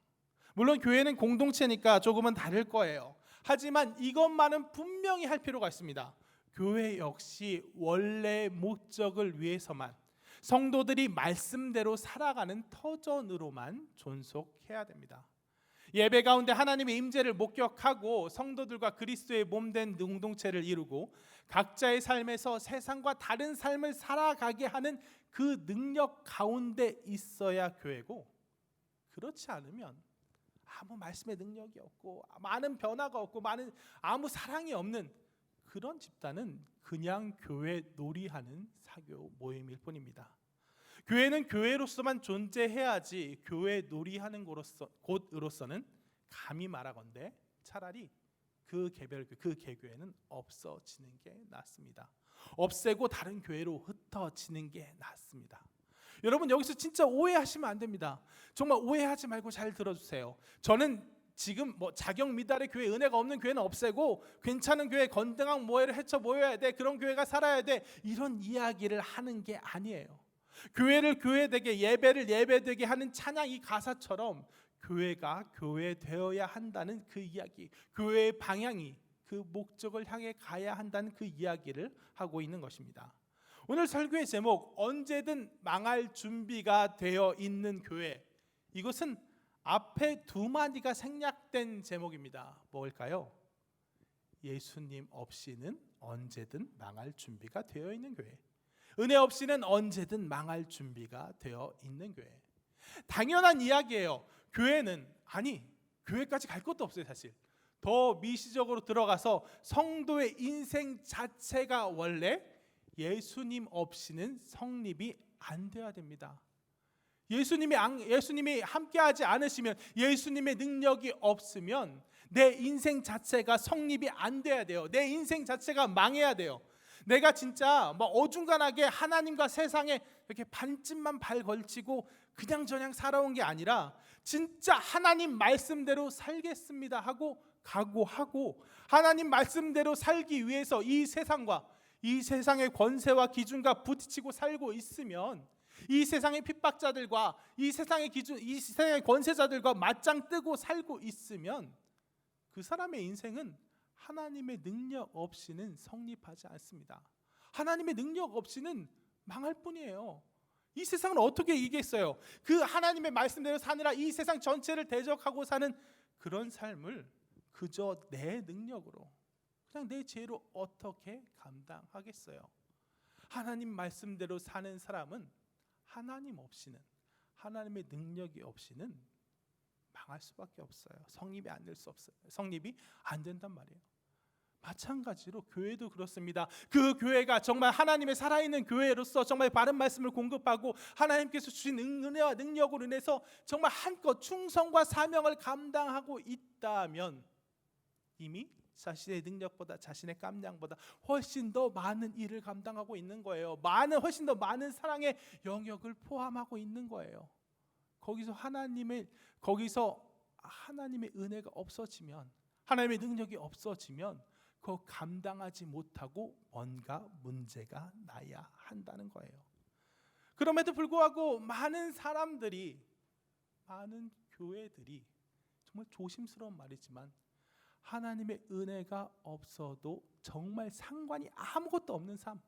물론 교회는 공동체니까 조금은 다를 거예요. 하지만 이것만은 분명히 할 필요가 있습니다. 교회 역시 원래 목적을 위해서만, 성도들이 말씀대로 살아가는 터전으로만 존속해야 됩니다. 예배 가운데 하나님의 임재를 목격하고 성도들과 그리스도의 몸된 공동체를 이루고 각자의 삶에서 세상과 다른 삶을 살아가게 하는 그 능력 가운데 있어야 교회고, 그렇지 않으면 아무 말씀의 능력이 없고 많은 변화가 없고 아무 사랑이 없는 그런 집단은 그냥 교회 놀이하는 사교 모임일 뿐입니다. 교회는 교회로서만 존재해야지, 교회 놀이하는 곳으로서는 감히 말하건대 차라리 그 개별교, 그 개교회는 없어지는 게 낫습니다. 없애고 다른 교회로 흩어지는 게 낫습니다. 여러분, 여기서 진짜 오해하시면 안 됩니다. 정말 오해하지 말고 잘 들어주세요. 저는 지금 뭐 자격 미달의 교회, 은혜가 없는 교회는 없애고 괜찮은 교회, 건등한 모회를 헤쳐 모여야 돼, 그런 교회가 살아야 돼, 이런 이야기를 하는 게 아니에요. 교회를 교회되게, 예배를 예배되게 하는 찬양 이 가사처럼 교회가 교회되어야 한다는 그 이야기, 교회의 방향이 그 목적을 향해 가야 한다는 그 이야기를 하고 있는 것입니다. 오늘 설교의 제목, 언제든 망할 준비가 되어 있는 교회. 이것은 앞에 두 마디가 생략된 제목입니다. 뭘까요? 예수님 없이는 언제든 망할 준비가 되어 있는 교회. 은혜 없이는 언제든 망할 준비가 되어 있는 교회. 당연한 이야기예요. 교회는, 교회까지 갈 것도 없어요. 사실 더 미시적으로 들어가서 성도의 인생 자체가 원래 예수님 없이는 성립이 안 돼야 됩니다. 예수님이 함께하지 않으시면, 예수님의 능력이 없으면 내 인생 자체가 성립이 안 돼야 돼요. 내 인생 자체가 망해야 돼요. 내가 진짜 뭐 어중간하게 하나님과 세상에 이렇게 반쯤만 발 걸치고 그냥저냥 살아온 게 아니라, 진짜 하나님 말씀대로 살겠습니다 하고 각오하고, 하나님 말씀대로 살기 위해서 이 세상과 이 세상의 권세와 기준과 부딪히고 살고 있으면, 이 세상의 핍박자들과 이 세상의 권세자들과 맞짱 뜨고 살고 있으면, 그 사람의 인생은 하나님의 능력 없이는 성립하지 않습니다. 하나님의 능력 없이는 망할 뿐이에요. 이 세상을 어떻게 이기겠어요? 그 하나님의 말씀대로 사느라 이 세상 전체를 대적하고 사는 그런 삶을 그저 내 능력으로, 그냥 내 지혜로 어떻게 감당하겠어요? 하나님 말씀대로 사는 사람은 하나님 없이는, 하나님의 능력이 없이는 망할 수밖에 없어요. 성립이 안 될 수 없어요. 성립이 안 된단 말이에요. 마찬가지로 교회도 그렇습니다. 그 교회가 정말 하나님의 살아있는 교회로서 정말 바른 말씀을 공급하고 하나님께서 주신 은혜와 능력으로 인해서 정말 한껏 충성과 사명을 감당하고 있다면, 이미 자신의 능력보다, 자신의 깜냥보다 훨씬 더 많은 일을 감당하고 있는 거예요. 훨씬 더 많은 사랑의 영역을 포함하고 있는 거예요. 거기서 하나님의 은혜가 없어지면, 하나님의 능력이 없어지면 그거 감당하지 못하고 뭔가 문제가 나야 한다는 거예요. 그럼에도 불구하고 많은 사람들이, 많은 교회들이, 정말 조심스러운 말이지만 하나님의 은혜가 없어도 정말 상관이 아무것도 없는 삶,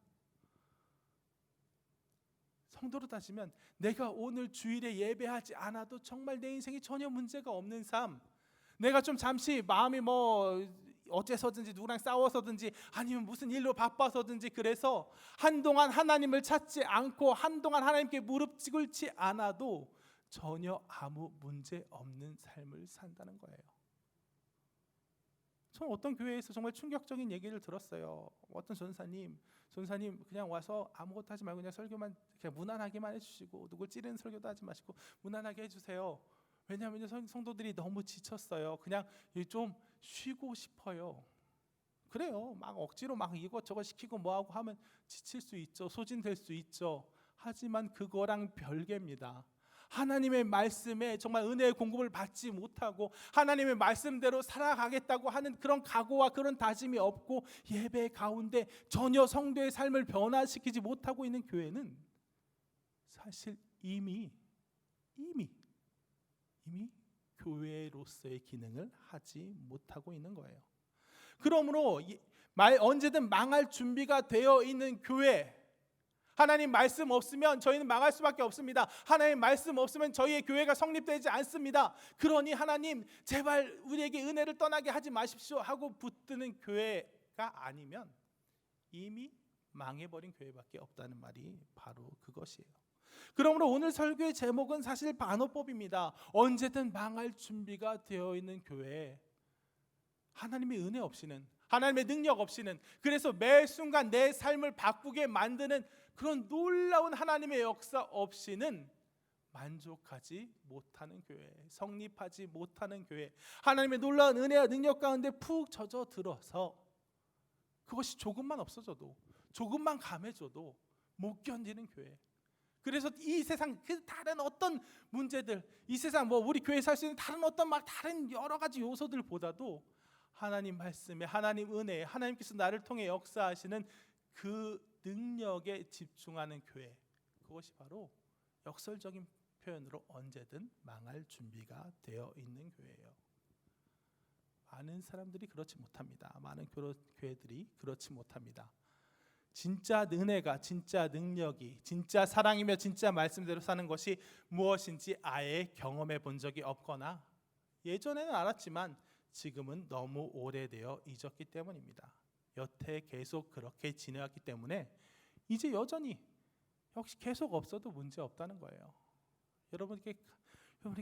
성도로 따지면 내가 오늘 주일에 예배하지 않아도 정말 내 인생에 전혀 문제가 없는 삶, 내가 좀 잠시 마음이 어째서든지 누구랑 싸워서든지 아니면 무슨 일로 바빠서든지 그래서 한동안 하나님을 찾지 않고 한동안 하나님께 무릎 꿇지 않아도 전혀 아무 문제 없는 삶을 산다는 거예요. 저는 어떤 교회에서 정말 충격적인 얘기를 들었어요. 어떤 전사님 그냥 와서 아무것도 하지 말고 그냥 설교만 그냥 무난하게만 해주시고 누굴 찌르는 설교도 하지 마시고 무난하게 해주세요. 왜냐하면 성도들이 너무 지쳤어요. 그냥 좀 쉬고 싶어요. 그래요. 막 억지로 막 이것저것 시키고 뭐하고 하면 지칠 수 있죠. 소진될 수 있죠. 하지만 그거랑 별개입니다. 하나님의 말씀에 정말 은혜의 공급을 받지 못하고 하나님의 말씀대로 살아가겠다고 하는 그런 각오와 그런 다짐이 없고 예배 가운데 전혀 성도의 삶을 변화시키지 못하고 있는 교회는 사실 이미 교회로서의 기능을 하지 못하고 있는 거예요. 그러므로 언제든 망할 준비가 되어 있는 교회, 하나님 말씀 없으면 저희는 망할 수밖에 없습니다. 하나님 말씀 없으면 저희의 교회가 성립되지 않습니다. 그러니 하나님 제발 우리에게 은혜를 떠나게 하지 마십시오 하고 붙드는 교회가 아니면 이미 망해버린 교회밖에 없다는 말이 바로 그것이에요. 그러므로 오늘 설교의 제목은 사실 반어법입니다. 언제든 망할 준비가 되어 있는 교회, 하나님의 은혜 없이는, 하나님의 능력 없이는, 그래서 매 순간 내 삶을 바꾸게 만드는 그런 놀라운 하나님의 역사 없이는 만족하지 못하는 교회, 성립하지 못하는 교회, 하나님의 놀라운 은혜와 능력 가운데 푹 젖어 들어서 그것이 조금만 없어져도, 조금만 감해져도 못 견디는 교회. 그래서 이 세상 그 다른 어떤 문제들, 이 세상 우리 교회 살 수 있는 다른 어떤 다른 여러 가지 요소들보다도 하나님 말씀에, 하나님 은혜에, 하나님께서 나를 통해 역사하시는 그 능력에 집중하는 교회, 그것이 바로 역설적인 표현으로 언제든 망할 준비가 되어 있는 교회예요. 많은 사람들이 그렇지 못합니다. 많은 교회들이 그렇지 못합니다. 진짜 은혜가, 진짜 능력이, 진짜 사랑이며 진짜 말씀대로 사는 것이 무엇인지 아예 경험해 본 적이 없거나 예전에는 알았지만 지금은 너무 오래되어 잊었기 때문입니다. 여태 계속 그렇게 지내왔기 때문에 이제 여전히 역시 계속 없어도 문제 없다는 거예요. 여러분이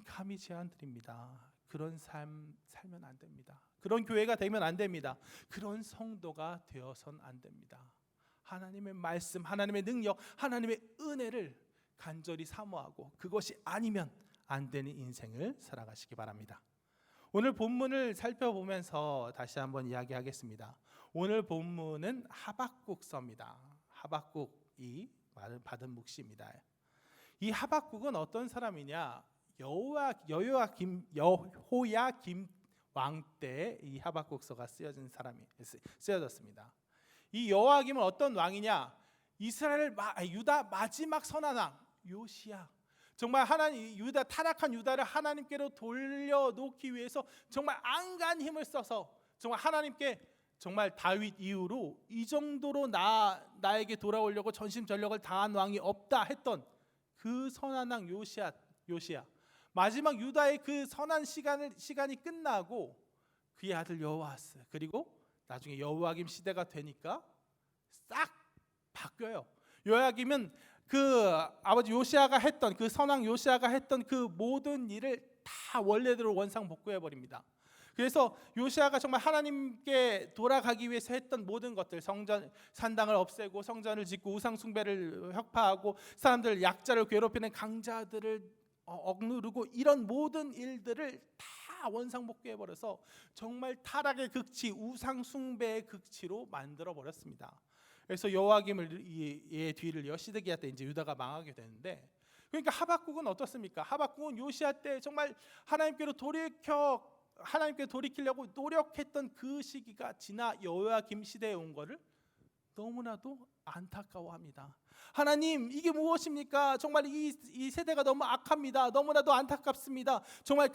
감히 제안 드립니다. 그런 삶 살면 안 됩니다. 그런 교회가 되면 안 됩니다. 그런 성도가 되어선 안 됩니다. 하나님의 말씀, 하나님의 능력, 하나님의 은혜를 간절히 사모하고 그것이 아니면 안 되는 인생을 살아가시기 바랍니다. 오늘 본문을 살펴보면서 다시 한번 이야기하겠습니다. 오늘 본문은 하박국서입니다. 하박국이 받은 묵시입니다. 이 하박국은 어떤 사람이냐? 여호야김 왕 때 이 하박국서가 쓰여졌습니다. 이 여호야김은 어떤 왕이냐? 유다 마지막 선한 왕 요시야. 정말 타락한 유다를 하나님께로 돌려놓기 위해서 정말 안간 힘을 써서 정말 하나님께 정말 다윗 이후로 이 정도로 나에게 돌아오려고 전심전력을 다한 왕이 없다 했던 그 선한 왕 요시야. 마지막 유다의 그 선한 시간이 끝나고 그의 아들 여호아스, 그리고 나중에 여호야김 시대가 되니까 싹 바뀌어요. 여호야김은 그 아버지 요시야가 했던, 그 선왕 요시야가 했던 그 모든 일을 다 원래대로 원상복구해 버립니다. 그래서 요시야가 정말 하나님께 돌아가기 위해서 했던 모든 것들, 산당을 없애고 성전을 짓고 우상 숭배를 혁파하고 사람들 약자를 괴롭히는 강자들을 억누르고 이런 모든 일들을 다 원상복구해 버려서 정말 타락의 극치, 우상 숭배의 극치로 만들어 버렸습니다. 그래서 여호야김의 뒤를 이어 시드기야 때 이제 유다가 망하게 되는데, 그러니까 하박국은 어떻습니까? 하박국은 요시야 때 정말 하나님께로 돌이켜 하나님께 돌이키려고 노력했던 그 시기가 지나 여호야김 시대에 온 거를 너무나도 안타까워합니다. 하나님, 이게 무엇입니까? 정말 이 세대가 너무 악합니다. 너무나도 안타깝습니다. 정말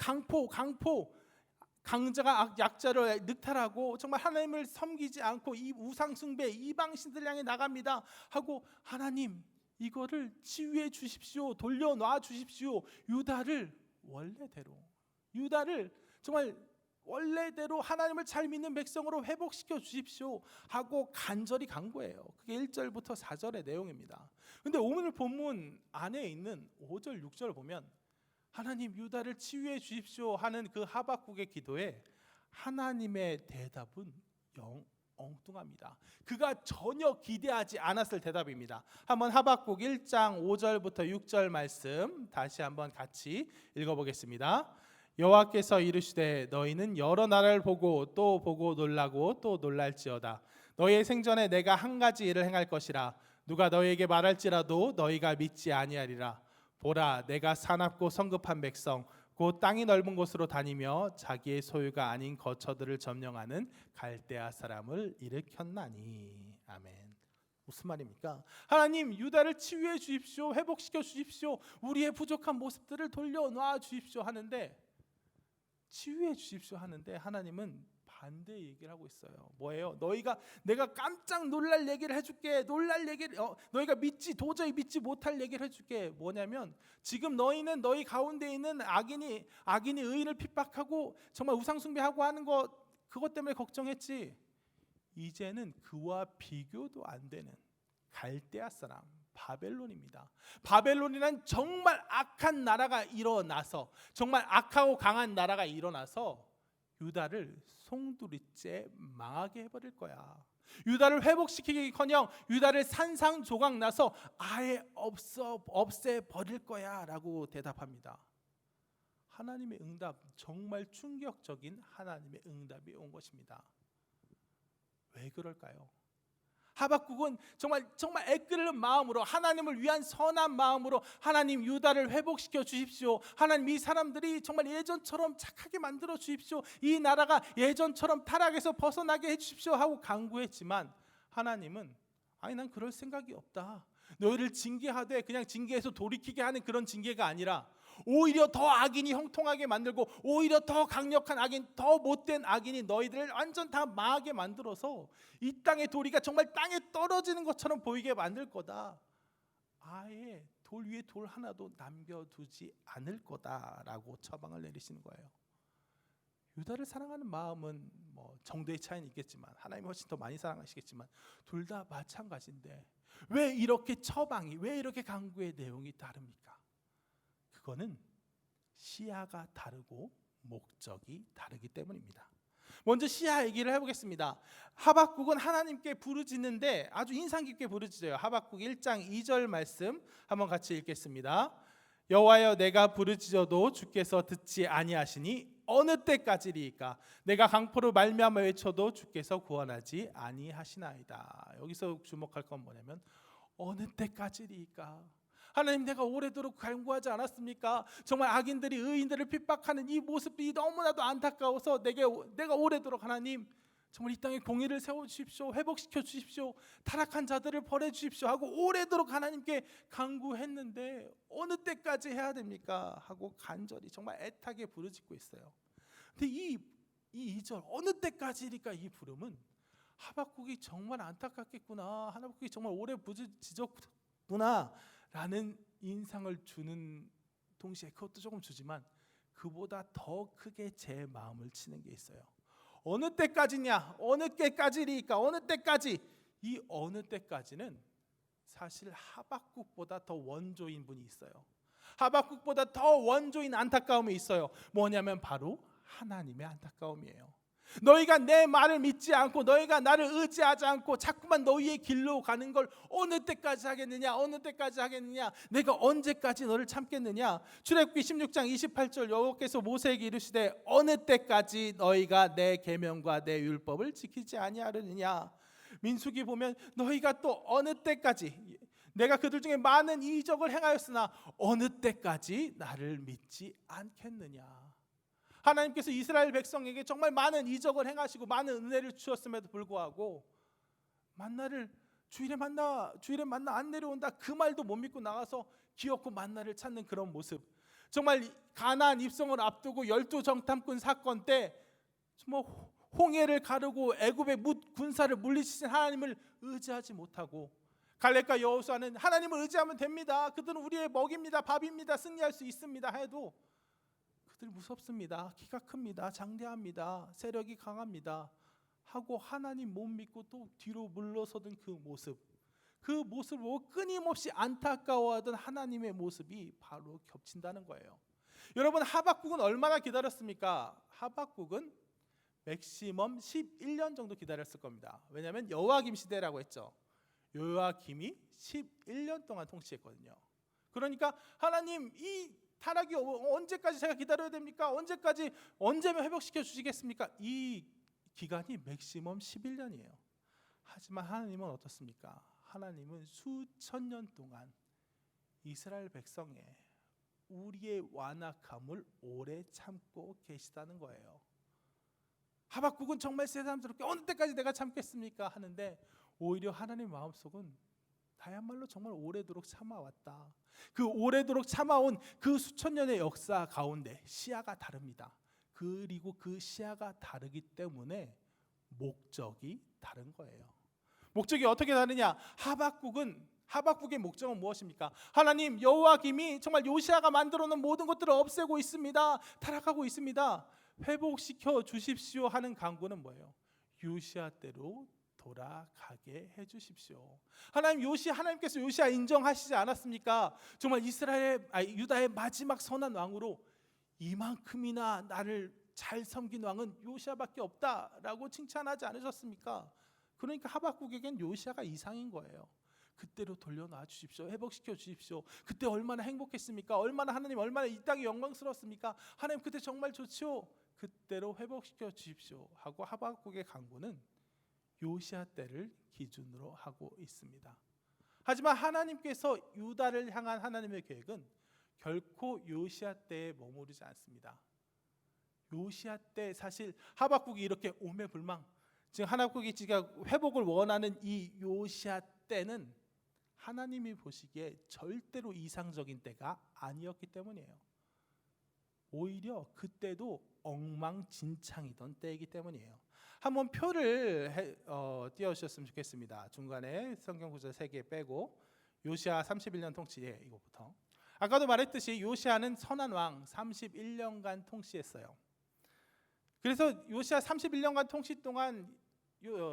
강자가 약자를 늑탈하고 정말 하나님을 섬기지 않고 이 우상 숭배 이방신들 향해 나갑니다 하고, 하나님 이거를 치유해 주십시오. 돌려놔 주십시오. 유다를 정말 원래대로 하나님을 잘 믿는 백성으로 회복시켜 주십시오 하고 간절히 간구해요. 그게 1절부터 4절의 내용입니다. 근데 오늘 본문 안에 있는 5절 6절 보면 하나님 유다를 치유해 주십시오 하는 그 하박국의 기도에 하나님의 대답은 엉뚱합니다. 그가 전혀 기대하지 않았을 대답입니다. 한번 하박국 1장 5절부터 6절 말씀 다시 한번 같이 읽어보겠습니다. 여호와께서 이르시되 너희는 여러 나라를 보고 또 보고 놀라고 또 놀랄지어다. 너희의 생전에 내가 한 가지 일을 행할 것이라. 누가 너희에게 말할지라도 너희가 믿지 아니하리라. 보라, 내가 사납고 성급한 백성 곧 땅이 넓은 곳으로 다니며 자기의 소유가 아닌 거처들을 점령하는 갈대아 사람을 일으켰나니. 아멘. 무슨 말입니까? 하나님 유다를 치유해 주십시오. 회복시켜 주십시오. 우리의 부족한 모습들을 돌려놔 주십시오 하는데, 치유해 주십시오 하는데 하나님은 반대 얘기를 하고 있어요. 뭐예요? 내가 깜짝 놀랄 얘기를 해줄게. 너희가 도저히 믿지 못할 얘기를 해줄게. 뭐냐면 지금 너희는 너희 가운데 있는 악인이 의인을 핍박하고 정말 우상숭배하고 하는 그것 때문에 걱정했지. 이제는 그와 비교도 안 되는 갈대아 사람 바벨론입니다. 바벨론이란 정말 악한 나라가 일어나서, 정말 악하고 강한 나라가 일어나서 유다를 송두리째 망하게 해버릴 거야. 유다를 회복시키기커녕 유다를 산산조각 나서 아예 없애버릴 거야 라고 대답합니다. 하나님의 응답, 정말 충격적인 하나님의 응답이 온 것입니다. 왜 그럴까요? 하박국은 정말 애끓는 마음으로, 하나님을 위한 선한 마음으로 하나님 유다를 회복시켜 주십시오. 하나님 이 사람들이 정말 예전처럼 착하게 만들어 주십시오. 이 나라가 예전처럼 타락에서 벗어나게 해 주십시오 하고 간구했지만 하나님은 난 그럴 생각이 없다. 너희를 징계하되 그냥 징계해서 돌이키게 하는 그런 징계가 아니라 오히려 더 악인이 형통하게 만들고 오히려 더 강력한 악인, 더 못된 악인이 너희들을 완전 다 망하게 만들어서 이 땅의 도리가 정말 땅에 떨어지는 것처럼 보이게 만들 거다. 아예 돌 위에 돌 하나도 남겨두지 않을 거다라고 처방을 내리시는 거예요. 유다를 사랑하는 마음은 정도의 차이는 있겠지만 하나님이 훨씬 더 많이 사랑하시겠지만 둘 다 마찬가지인데 왜 이렇게 왜 이렇게 간구의 내용이 다릅니까? 그거는 시야가 다르고 목적이 다르기 때문입니다. 먼저 시야 얘기를 해보겠습니다. 하박국은 하나님께 부르짖는데 아주 인상 깊게 부르짖어요. 하박국 1장 2절 말씀 한번 같이 읽겠습니다. 여호와여, 내가 부르짖어도 주께서 듣지 아니하시니 어느 때까지리이까? 내가 강포로 말미암아 외쳐도 주께서 구원하지 아니하시나이다. 여기서 주목할 건 뭐냐면 어느 때까지리이까? 하나님, 내가 오래도록 간구하지 않았습니까? 정말 악인들이 의인들을 핍박하는 이 모습이 너무나도 안타까워서 내가 오래도록 하나님 정말 이 땅에 공의를 세워주십시오. 회복시켜 주십시오. 타락한 자들을 벌해주십시오 하고 오래도록 하나님께 간구했는데 어느 때까지 해야 됩니까? 하고 간절히 정말 애타게 부르짖고 있어요. 근데 이 2절 어느 때까지니까 이 부름은 하박국이 정말 안타깝겠구나, 하박국이 정말 오래 부르짖었구나 라는 인상을 주는 동시에 그것도 조금 주지만 그보다 더 크게 제 마음을 치는 게 있어요. 어느 때까지냐? 어느 때까지리까? 어느 때까지? 이 어느 때까지는 사실 하박국보다 더 원조인 분이 있어요. 하박국보다 더 원조인 안타까움이 있어요. 뭐냐면 바로 하나님의 안타까움이에요. 너희가 내 말을 믿지 않고 너희가 나를 의지하지 않고 자꾸만 너희의 길로 가는 걸 어느 때까지 하겠느냐? 어느 때까지 하겠느냐? 내가 언제까지 너를 참겠느냐? 출애굽기 16장 28절 여호와께서 모세에게 이르시되 어느 때까지 너희가 내 계명과 내 율법을 지키지 아니하느냐? 민수기 보면 너희가 또 어느 때까지, 내가 그들 중에 많은 이적을 행하였으나 어느 때까지 나를 믿지 않겠느냐? 하나님께서 이스라엘 백성에게 정말 많은 이적을 행하시고 많은 은혜를 주셨음에도 불구하고 만나를 주일에 만나 안 내려온다, 그 말도 못 믿고 나가서 기어코 만나를 찾는 그런 모습. 정말 가나안 입성을 앞두고 12정탐꾼 사건 때 정말 홍해를 가르고 애굽의 군사를 물리치신 하나님을 의지하지 못하고, 갈렙과 여호수아는 하나님을 의지하면 됩니다, 그들은 우리의 먹입니다, 밥입니다, 승리할 수 있습니다 해도 그들이 무섭습니다, 키가 큽니다, 장대합니다, 세력이 강합니다 하고 하나님 못 믿고 또 뒤로 물러서던 그 모습을 보고 끊임없이 안타까워하던 하나님의 모습이 바로 겹친다는 거예요. 여러분, 하박국은 얼마나 기다렸습니까? 하박국은 맥시멈 11년 정도 기다렸을 겁니다. 왜냐하면 여호야김 시대라고 했죠. 여호야김이 11년 동안 통치했거든요. 그러니까 하나님, 이 타락이 언제까지 제가 기다려야 됩니까? 언제면 회복시켜 주시겠습니까? 이 기간이 맥시멈 11년이에요. 하지만 하나님은 어떻습니까? 하나님은 수천 년 동안 이스라엘 백성의 우리의 완악함을 오래 참고 계시다는 거예요. 하박국은 정말 새삼스럽게 어느 때까지 내가 참겠습니까 하는데, 오히려 하나님 마음속은 다야말로 정말 오래도록 참아왔다. 그 오래도록 참아온 그 수천 년의 역사 가운데 시야가 다릅니다. 그리고 그 시야가 다르기 때문에 목적이 다른 거예요. 목적이 어떻게 다르냐? 하박국의 목적은 무엇입니까? 하나님, 여호야김이 정말 요시야가 만들어 놓은 모든 것들을 없애고 있습니다, 타락하고 있습니다, 회복시켜 주십시오 하는 간구는 뭐예요? 요시야 때로 돌아가게 해주십시오. 하나님께서 요시야 인정하시지 않았습니까? 정말 유다의 마지막 선한 왕으로 이만큼이나 나를 잘 섬긴 왕은 요시야밖에 없다라고 칭찬하지 않으셨습니까? 그러니까 하박국에겐 요시야가 이상인 거예요. 그때로 돌려놔 주십시오, 회복시켜 주십시오. 그때 얼마나 행복했습니까? 얼마나 이 땅이 영광스러웠습니까? 하나님, 그때 정말 좋지요. 그때로 회복시켜 주십시오 하고 하박국의 간구는 요시야 때를 기준으로 하고 있습니다. 하지만 하나님께서 유다를 향한 하나님의 계획은 결코 요시야 때에 머무르지 않습니다. 요시야 때 사실 하박국이 이렇게 오매불망, 지금 하박국이 지금 회복을 원하는 이 요시야 때는 하나님이 보시기에 절대로 이상적인 때가 아니었기 때문이에요. 오히려 그때도 엉망진창이던 때이기 때문이에요. 한번 표를 띄워주셨으면 좋겠습니다. 중간에 성경 구절 3개 빼고 요시야 31년 통치에 이거부터. 아까도 말했듯이 요시야는 선한 왕 31년간 통치했어요. 그래서 요시야 31년간 통치 동안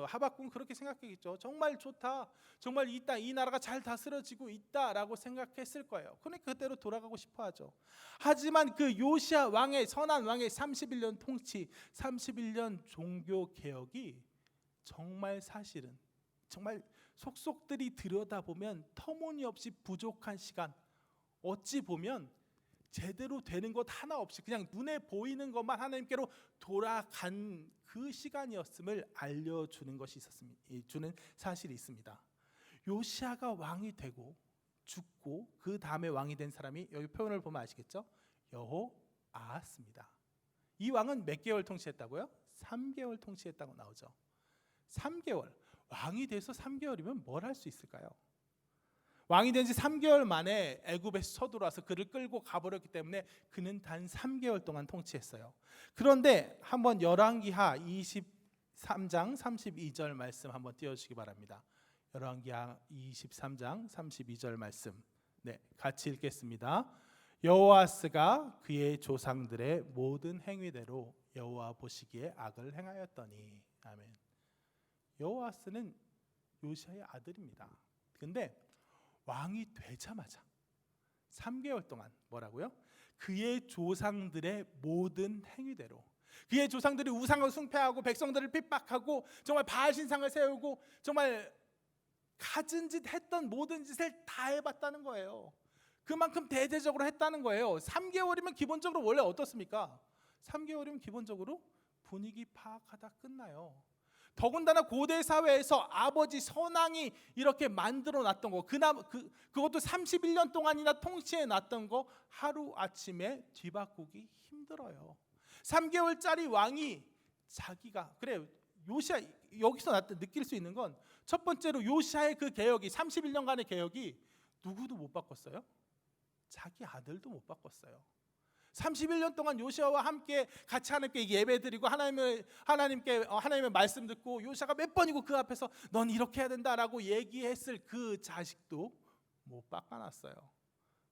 하박국은 그렇게 생각했겠죠. 정말 좋다, 정말 이 나라가 잘 다스려지고 있다라고 생각했을 거예요. 그러니까 그때로 돌아가고 싶어하죠. 하지만 그 요시야 왕의, 선한 왕의 31년 통치, 31년 종교 개혁이 사실은 정말 속속들이 들여다보면 터무니없이 부족한 시간, 어찌 보면 제대로 되는 것 하나 없이 그냥 눈에 보이는 것만 하나님께로 돌아간 그 시간이었음을 알려주는 것이 주는 사실이 있습니다. 요시야가 왕이 되고 죽고 그 다음에 왕이 된 사람이, 여기 표현을 보면 아시겠죠? 여호아하스입니다. 이 왕은 몇 개월 통치했다고요? 3개월 통치했다고 나오죠. 3개월, 왕이 돼서 3개월이면 뭘 할 수 있을까요? 왕이 된 지 3개월 만에 애굽에 서들어와서 그를 끌고 가버렸기 때문에 그는 단 3개월 동안 통치했어요. 그런데 한번 열왕기하 23장 32절 말씀 한번 띄워주시기 바랍니다. 열왕기하 23장 32절 말씀, 네, 같이 읽겠습니다. 여호아스가 그의 조상들의 모든 행위대로 여호와 보시기에 악을 행하였더니. 아멘. 여호아스는 요시야의 아들입니다. 근데 왕이 되자마자 3개월 동안 뭐라고요? 그의 조상들의 모든 행위대로, 그의 조상들이 우상을 숭배하고 백성들을 핍박하고 정말 바알 신상을 세우고 정말 갖은 짓 했던 모든 짓을 다 해봤다는 거예요. 그만큼 대대적으로 했다는 거예요. 3개월이면 기본적으로 원래 어떻습니까? 3개월이면 기본적으로 분위기 파악하다 끝나요. 더군다나 고대 사회에서 아버지 선왕이 이렇게 만들어 놨던 거, 그것도 31년 동안이나 통치해 놨던 거 하루 아침에 뒤바꾸기 힘들어요. 3개월짜리 왕이 자기가 그래 요시야 여기서 느낄 수 있는 건 첫 번째로 요시야의 그 개혁이 31년간의 개혁이 누구도 못 바꿨어요. 자기 아들도 못 바꿨어요. 31년 동안 요시야와 함께 같이 하나님께 예배드리고 하나님의 말씀 듣고 요시야가 몇 번이고 그 앞에서 넌 이렇게 해야 된다라고 얘기했을 그 자식도 못 바꿔놨어요.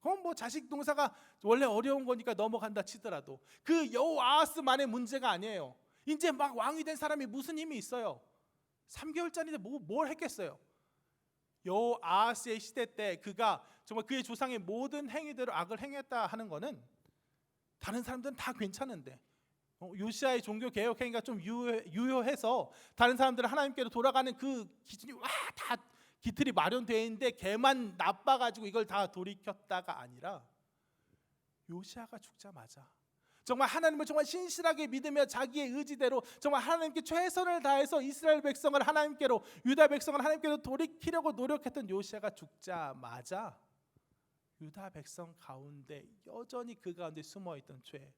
그럼 뭐 자식 농사가 원래 어려운 거니까 넘어간다 치더라도 그 여호아하스만의 문제가 아니에요. 이제 막 왕이 된 사람이 무슨 힘이 있어요? 3개월짜리인데 뭘 했겠어요? 여호아하스의 시대 때 그가 정말 그의 조상의 모든 행위대로 악을 행했다 하는 거는 다른 사람들은 다 괜찮은데 요시야의 종교 개혁 행위가 좀 유효해서 다른 사람들은 하나님께로 돌아가는 그 기준이 다 기틀이 마련되어 있는데 걔만 나빠가지고 이걸 다 돌이켰다가 아니라 요시야가 죽자마자 정말 하나님을 정말 신실하게 믿으며 자기의 의지대로 정말 하나님께 최선을 다해서 이스라엘 백성을 하나님께로 유다 백성을 하나님께로 돌이키려고 노력했던 요시야가 죽자마자 유다 백성 가운데 여전히 그 가운데 숨어있던 죄,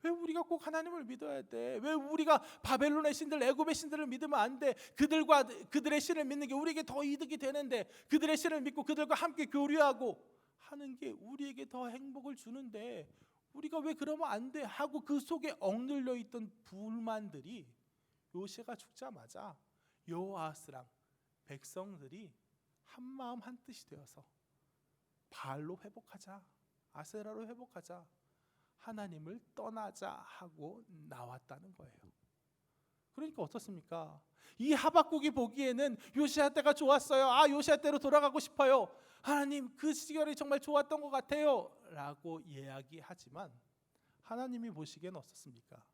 왜 우리가 꼭 하나님을 믿어야 돼? 왜 우리가 바벨론의 신들, 애굽의 신들을 믿으면 안 돼? 그들의 신을 믿는 게 우리에게 더 이득이 되는데 그들의 신을 믿고 그들과 함께 교류하고 하는 게 우리에게 더 행복을 주는데 우리가 왜 그러면 안 돼? 하고 그 속에 억눌려 있던 불만들이 요시야가 죽자마자 여호아하스랑 백성들이 한 마음 한 뜻이 되어서 바알로 회복하자, 아세라로 회복하자, 하나님을 떠나자 하고 나왔다는 거예요. 그러니까 어떻습니까? 이 하박국이 보기에는 요시야 때가 좋았어요. 요시야 때로 돌아가고 싶어요. 하나님 그 시절이 정말 좋았던 것 같아요 라고 이야기하지만 하나님이 보시기엔 어떻습니까?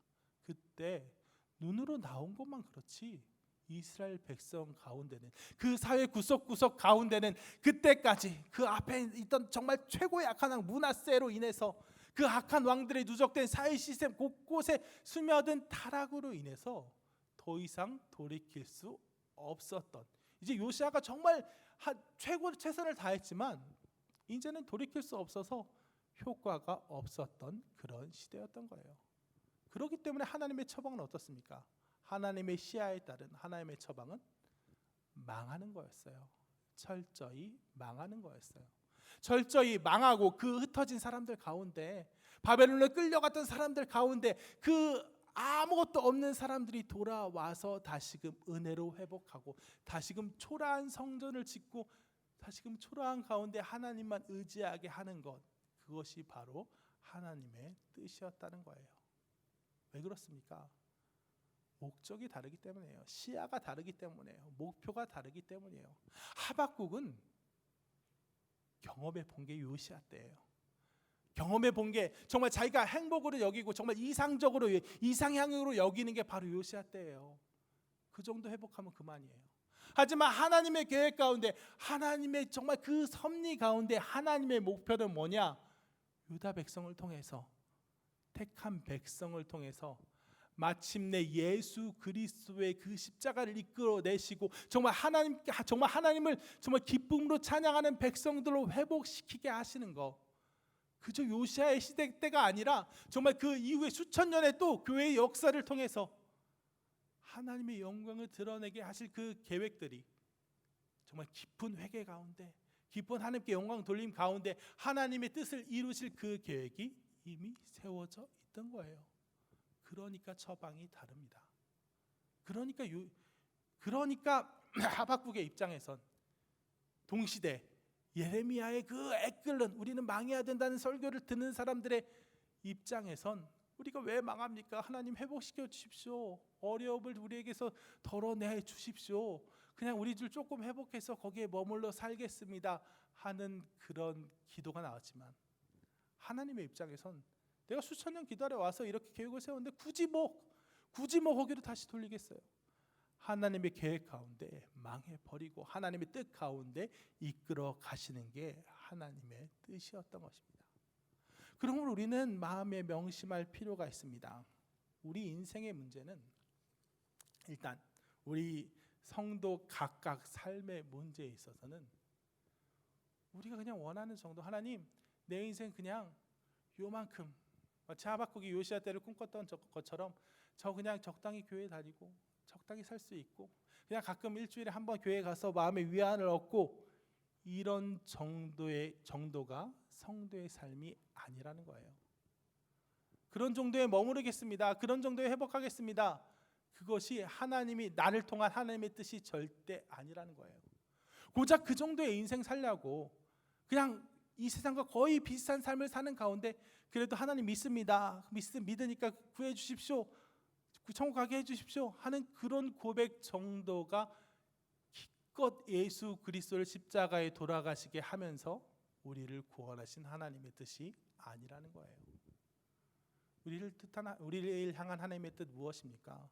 그때 눈으로 나온 것만 그렇지 이스라엘 백성 가운데는 그 사회 구석구석 가운데는 그때까지 그 앞에 있던 정말 최고의 악한 왕 므낫세로 인해서 그 악한 왕들의 누적된 사회 시스템 곳곳에 스며든 타락으로 인해서 더 이상 돌이킬 수 없었던, 이제 요시야가 정말 최선을 다했지만 이제는 돌이킬 수 없어서 효과가 없었던 그런 시대였던 거예요. 그렇기 때문에 하나님의 처방은 어떻습니까? 하나님의 시야에 따른 하나님의 처방은 망하는 거였어요. 철저히 망하는 거였어요. 철저히 망하고 그 흩어진 사람들 가운데, 바벨론에 끌려갔던 사람들 가운데 그 아무것도 없는 사람들이 돌아와서 다시금 은혜로 회복하고 다시금 초라한 성전을 짓고 다시금 초라한 가운데 하나님만 의지하게 하는 것, 그것이 바로 하나님의 뜻이었다는 거예요. 왜 그렇습니까? 목적이 다르기 때문이에요. 시야가 다르기 때문이에요. 목표가 다르기 때문이에요. 하박국은 경험해 본 게 요시야 때예요. 경험해 본 게 정말 자기가 행복으로 여기고 정말 이상적으로 이상향으로 여기는 게 바로 요시야 때예요. 그 정도 회복하면 그만이에요. 하지만 하나님의 계획 가운데, 하나님의 정말 그 섭리 가운데 하나님의 목표는 뭐냐? 유다 백성을 통해서, 택한 백성을 통해서 마침내 예수 그리스도의 그 십자가를 이끌어내시고 정말 하나님을 정말 기쁨으로 찬양하는 백성들로 회복시키게 하시는 것, 그저 요시야의 시대 때가 아니라 정말 그 이후에 수천 년의 또 교회의 역사를 통해서 하나님의 영광을 드러내게 하실 그 계획들이 정말 깊은 회개 가운데, 깊은 하나님께 영광 돌림 가운데 하나님의 뜻을 이루실 그 계획이 이미 세워져 있던 거예요. 그러니까 처방이 다릅니다. 그러니까 하박국의 입장에선 동시대 예레미야의 그 애끓는 우리는 망해야 된다는 설교를 듣는 사람들의 입장에선 우리가 왜 망합니까? 하나님 회복시켜 주십시오. 어려움을 우리에게서 덜어내 주십시오. 그냥 우리 줄 조금 회복해서 거기에 머물러 살겠습니다 하는 그런 기도가 나왔지만, 하나님의 입장에선 내가 수천 년 기다려 와서 이렇게 계획을 세웠는데 굳이 뭐 거기로 다시 돌리겠어요? 하나님의 계획 가운데 망해버리고 하나님의 뜻 가운데 이끌어 가시는 게 하나님의 뜻이었던 것입니다. 그러므로 우리는 마음에 명심할 필요가 있습니다. 우리 인생의 문제는 일단 우리 성도 각각 삶의 문제에 있어서는 우리가 그냥 원하는 정도, 하나님 내 인생 그냥 요만큼 하박국이 요시야 때를 꿈꿨던 것처럼 저 그냥 적당히 교회 다니고 적당히 살 수 있고 그냥 가끔 일주일에 한 번 교회 가서 마음의 위안을 얻고 이런 정도가 성도의 삶이 아니라는 거예요. 그런 정도에 머무르겠습니다. 그런 정도에 회복하겠습니다. 그것이 하나님이 나를 통한 하나님의 뜻이 절대 아니라는 거예요. 고작 그 정도의 인생 살려고 그냥 이 세상과 거의 비슷한 삶을 사는 가운데 그래도 하나님 믿으니까 구해 주십시오. 천국 가게 해 주십시오 하는 그런 고백 정도가 기껏 예수 그리스도를 십자가에 돌아가시게 하면서 우리를 구원하신 하나님의 뜻이 아니라는 거예요. 우리를 향한 하나님의 뜻 무엇입니까?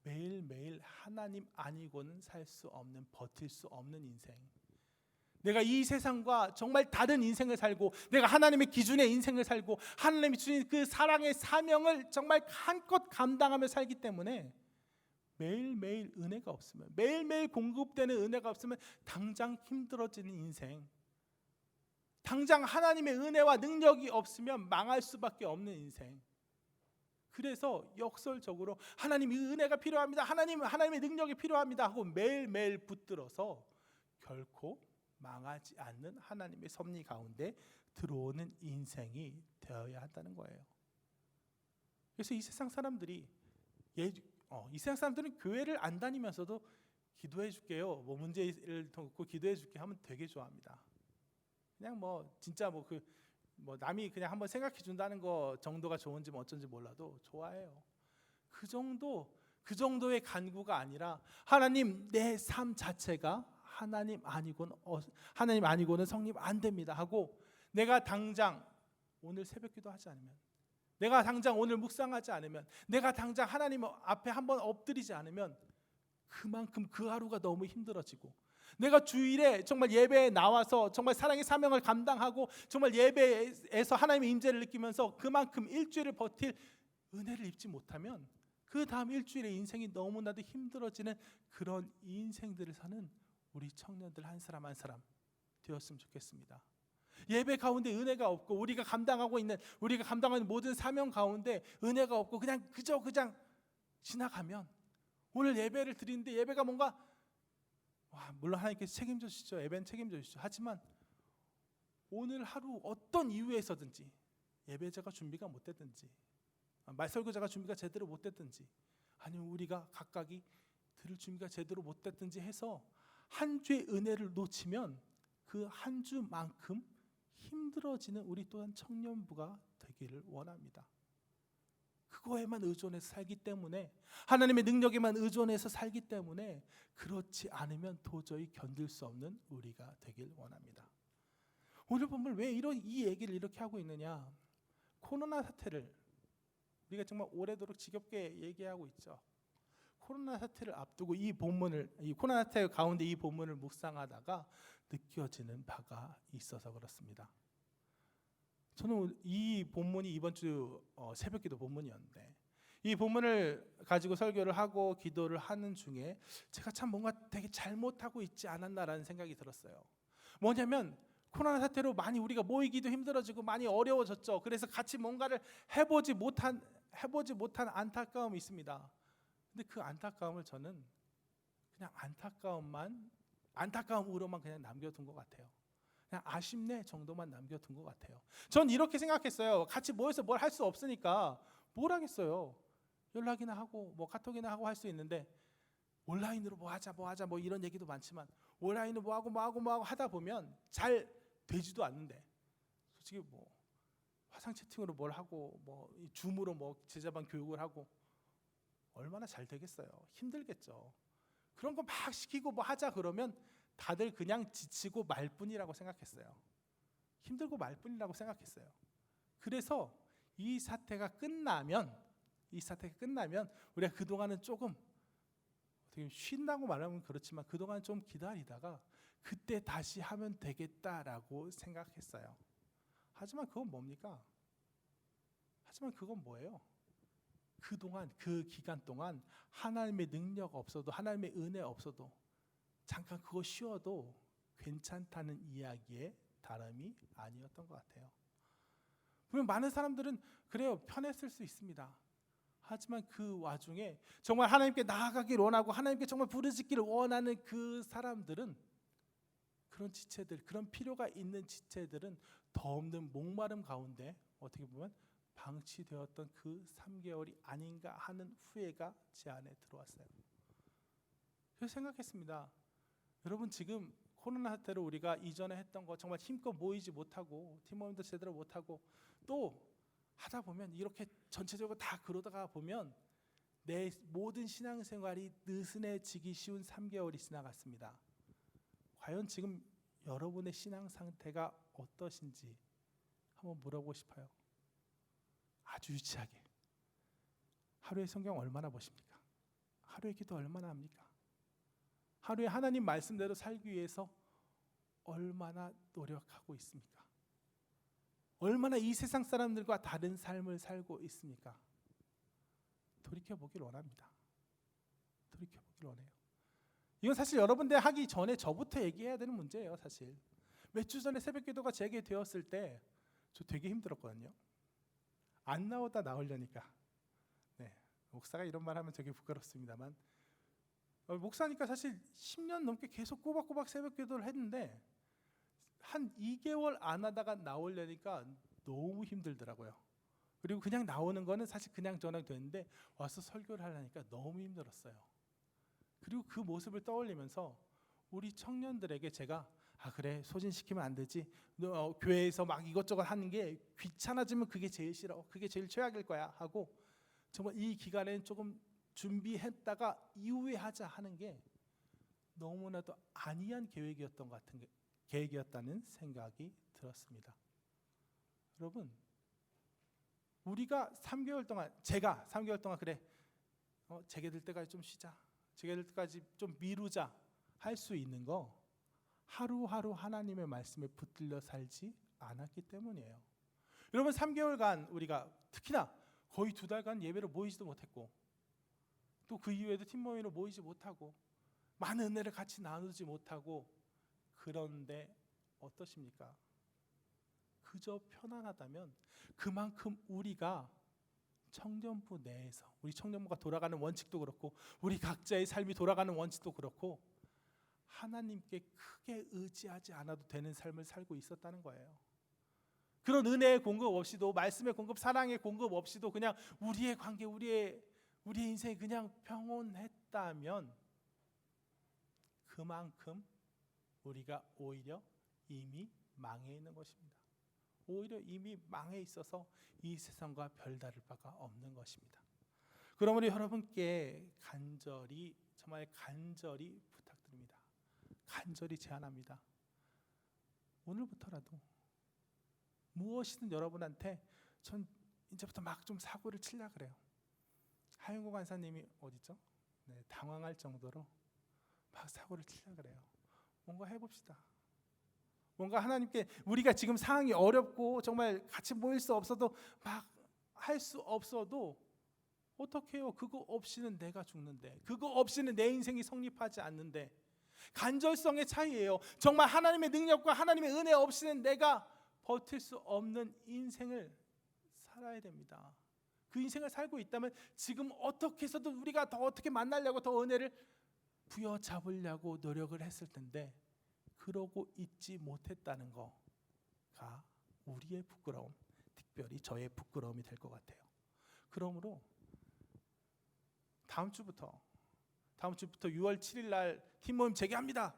매일매일 하나님 아니고는 살 수 없는, 버틸 수 없는 인생. 내가 이 세상과 정말 다른 인생을 살고 내가 하나님의 기준의 인생을 살고 하나님이 주신 그 사랑의 사명을 정말 한껏 감당하며 살기 때문에 매일매일 은혜가 없으면, 매일매일 공급되는 은혜가 없으면 당장 힘들어지는 인생, 당장 하나님의 은혜와 능력이 없으면 망할 수밖에 없는 인생. 그래서 역설적으로 하나님의 은혜가 필요합니다, 하나님의 능력이 필요합니다 하고 매일매일 붙들어서 결코 망하지 않는 하나님의 섭리 가운데 들어오는 인생이 되어야 한다는 거예요. 그래서 이 세상 사람들은 교회를 안 다니면서도 기도해 줄게요, 뭐 문제를 돕고 기도해 줄게 하면 되게 좋아합니다. 그냥 진짜 남이 그냥 한번 생각해 준다는 거 정도가 좋은지 어쩐지 몰라도 좋아해요. 그 정도의 간구가 아니라 하나님, 내 삶 자체가 하나님 아니고는 성립 안 됩니다 하고 내가 당장 오늘 새벽기도 하지 않으면, 내가 당장 오늘 묵상하지 않으면, 내가 당장 하나님 앞에 한번 엎드리지 않으면 그만큼 그 하루가 너무 힘들어지고, 내가 주일에 정말 예배에 나와서 정말 사랑의 사명을 감당하고 정말 예배에서 하나님의 임재를 느끼면서 그만큼 일주일을 버틸 은혜를 입지 못하면 그 다음 일주일에 인생이 너무나도 힘들어지는 그런 인생들을 사는 우리 청년들 한 사람 한 사람 되었으면 좋겠습니다. 예배 가운데 은혜가 없고 우리가 감당하는 모든 사명 가운데 은혜가 없고 그냥 지나가면, 오늘 예배를 드리는데 예배가 뭔가 물론 하나님께서 책임져 주시죠. 예배는 책임져 주시죠. 하지만 오늘 하루 어떤 이유에서든지 예배자가 준비가 못 됐든지, 설교자가 준비가 제대로 못 됐든지, 아니면 우리가 각각이 들을 준비가 제대로 못 됐든지 해서 한 주의 은혜를 놓치면 그 한 주만큼 힘들어지는 우리 또한 청년부가 되기를 원합니다. 그거에만 의존해서 살기 때문에, 하나님의 능력에만 의존해서 살기 때문에 그렇지 않으면 도저히 견딜 수 없는 우리가 되길 원합니다. 오늘 본문 왜 이 얘기를 이렇게 하고 있느냐? 코로나 사태를 우리가 정말 오래도록 지겹게 얘기하고 있죠. 코로나 사태를 앞두고 이 코로나 사태 가운데 이 본문을 묵상하다가 느껴지는 바가 있어서 그렇습니다. 저는 이 본문이 이번 주 새벽기도 본문이었는데, 이 본문을 가지고 설교를 하고 기도를 하는 중에 제가 참 뭔가 되게 잘못하고 있지 않았나라는 생각이 들었어요. 뭐냐면 코로나 사태로 많이 우리가 모이기도 힘들어지고 많이 어려워졌죠. 그래서 같이 뭔가를 해보지 못한 안타까움이 있습니다. 근데 그 안타까움을 저는 그냥 안타까움으로만 그냥 남겨둔 것 같아요. 그냥 아쉽네 정도만 남겨둔 것 같아요. 전 이렇게 생각했어요. 같이 모여서 뭘 할 수 없으니까 뭘 하겠어요. 연락이나 하고 카톡이나 하고 할 수 있는데, 온라인으로 뭐 하자 이런 얘기도 많지만 온라인으로 뭐 하고 하다 보면 잘 되지도 않는데, 솔직히 화상 채팅으로 뭘 하고 줌으로 제자반 교육을 하고 얼마나 잘 되겠어요. 힘들겠죠. 그런 거 막 시키고 하자 그러면 다들 그냥 지치고 말 뿐이라고 생각했어요. 힘들고 말 뿐이라고 생각했어요. 그래서 이 사태가 끝나면 우리가 그동안은 조금 어떻게 쉰다고 말하면 그렇지만 그동안 좀 기다리다가 그때 다시 하면 되겠다라고 생각했어요. 하지만 그건 뭡니까? 뭐예요? 그 기간 동안 하나님의 능력 없어도, 하나님의 은혜 없어도 잠깐 그거 쉬어도 괜찮다는 이야기의 다름이 아니었던 것 같아요. 그러면 많은 사람들은 그래요, 편했을 수 있습니다. 하지만 그 와중에 정말 하나님께 나아가길 원하고 하나님께 정말 부르짖기를 원하는 그 사람들은, 그런 지체들, 그런 필요가 있는 지체들은 더 없는 목마름 가운데 어떻게 보면 방치되었던 그 3개월이 아닌가 하는 후회가 제 안에 들어왔어요. 그래서 생각했습니다. 여러분, 지금 코로나 때로 우리가 이전에 했던 거 정말 힘껏 모이지 못하고 팀워크도 제대로 못하고 또 하다 보면 이렇게 전체적으로 다 그러다가 보면 내 모든 신앙생활이 느슨해지기 쉬운 3개월이 지나갔습니다. 과연 지금 여러분의 신앙 상태가 어떠신지 한번 물어보고 싶어요. 아주 유치하게, 하루에 성경 얼마나 보십니까? 하루에 기도 얼마나 합니까? 하루에 하나님 말씀대로 살기 위해서 얼마나 노력하고 있습니까? 얼마나 이 세상 사람들과 다른 삶을 살고 있습니까? 돌이켜보길 원합니다. 돌이켜보길 원해요. 이건 사실 여러분들 하기 전에 저부터 얘기해야 되는 문제예요. 사실 몇 주 전에 새벽 기도가 제게 되었을 때 저 되게 힘들었거든요. 안 나오다 나오려니까. 네, 목사가 이런 말 하면 되게 부끄럽습니다만, 목사니까 사실 10년 넘게 계속 꼬박꼬박 새벽 기도를 했는데 한 2개월 안 하다가 나오려니까 너무 힘들더라고요. 그리고 그냥 나오는 거는 사실 그냥 전화 되는데 와서 설교를 하려니까 너무 힘들었어요. 그리고 그 모습을 떠올리면서 우리 청년들에게 제가 그래, 소진시키면 안 되지, 교회에서 막 이것저것 하는 게 귀찮아지면 그게 제일 싫어, 그게 제일 최악일 거야 하고 정말 이 기간에는 조금 준비했다가 이후에 하자 하는 게 너무나도 안이한 계획이었다는 생각이 들었습니다. 여러분, 우리가 3개월 동안, 제가 3개월 동안 그래, 제게 될 때까지 좀 쉬자, 제게 될 때까지 좀 미루자 할 수 있는 거 하루하루 하나님의 말씀에 붙들려 살지 않았기 때문이에요. 여러분, 3개월간 우리가 특히나 거의 2달간 예배로 모이지도 못했고 또 그 이후에도 팀 모임으로 모이지 못하고 많은 은혜를 같이 나누지 못하고, 그런데 어떠십니까? 그저 편안하다면 그만큼 우리가 청년부 내에서, 우리 청년부가 돌아가는 원칙도 그렇고 우리 각자의 삶이 돌아가는 원칙도 그렇고 하나님께 크게 의지하지 않아도 되는 삶을 살고 있었다는 거예요. 그런 은혜의 공급 없이도, 말씀의 공급, 사랑의 공급 없이도 그냥 우리의 관계, 우리의 인생이 그냥 평온했다면 그만큼 우리가 오히려 이미 망해 있는 것입니다. 오히려 이미 망해 있어서 이 세상과 별다를 바가 없는 것입니다. 그러므로 여러분께 간절히, 정말 간절히 부탁드립니다. 간절히 제안합니다. 오늘부터라도 무엇이든 여러분한테 전 이제부터 막 좀 사고를 치려 그래요. 하윤구 간사님이 어디죠? 네, 당황할 정도로 막 사고를 치려 그래요. 뭔가 해봅시다. 뭔가 하나님께, 우리가 지금 상황이 어렵고 정말 같이 모일 수 없어도 막 할 수 없어도 어떻게 해요? 그거 없이는 내가 죽는데, 그거 없이는 내 인생이 성립하지 않는데, 간절성의 차이예요. 정말 하나님의 능력과 하나님의 은혜 없이는 내가 버틸 수 없는 인생을 살아야 됩니다. 그 인생을 살고 있다면 지금 어떻게 해서도 우리가 더 어떻게 만나려고 더 은혜를 부여잡으려고 노력을 했을 텐데 그러고 있지 못했다는 거가 우리의 부끄러움, 특별히 저의 부끄러움이 될 것 같아요. 그러므로 다음 주부터 6월 7일 날 팀 모임 재개합니다.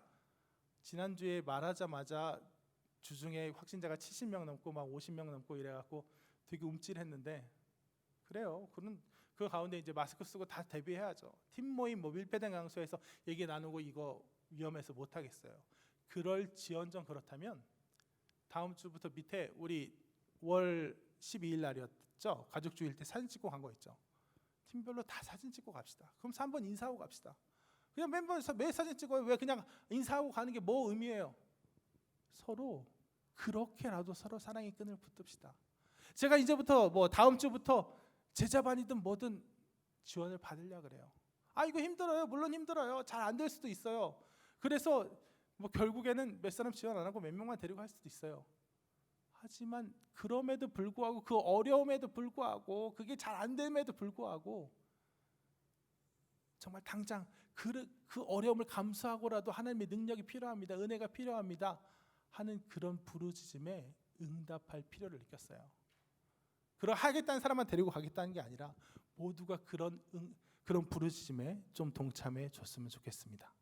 지난주에 말하자마자 주중에 확진자가 70명 넘고 막 50명 넘고 이래갖고 되게 움찔했는데, 그래요. 그 가운데 이제 마스크 쓰고 다 대비해야죠. 팀 모임 뭐 밀폐된 장소에서 얘기 나누고 이거 위험해서 못 하겠어요. 그럴지언정 그렇다면 다음 주부터 밑에 우리 월 12일 날이었죠. 가족주일 때 사진 찍고 간 거 있죠. 팀별로 다 사진 찍고 갑시다. 그럼 한번 인사하고 갑시다. 그냥 멤버에서 매 사진 찍어요. 왜 그냥 인사하고 가는 게 뭐 의미예요? 서로 그렇게라도 서로 사랑의 끈을 붙듭시다. 제가 이제부터 뭐 다음 주부터 제자반이든 뭐든 지원을 받으려 그래요. 이거 힘들어요. 물론 힘들어요. 잘 안 될 수도 있어요. 그래서 뭐 결국에는 몇 사람 지원 안 하고 몇 명만 데리고 할 수도 있어요. 하지만 그럼에도 불구하고 그 어려움에도 불구하고 그게 잘 안 됨에도 불구하고 정말 당장 그 어려움을 감수하고라도 하나님의 능력이 필요합니다. 은혜가 필요합니다. 하는 그런 부르짖음에 응답할 필요를 느꼈어요. 그럼 하겠다는 사람만 데리고 가겠다는 게 아니라 모두가 그런 부르짖음에 좀 동참해 줬으면 좋겠습니다.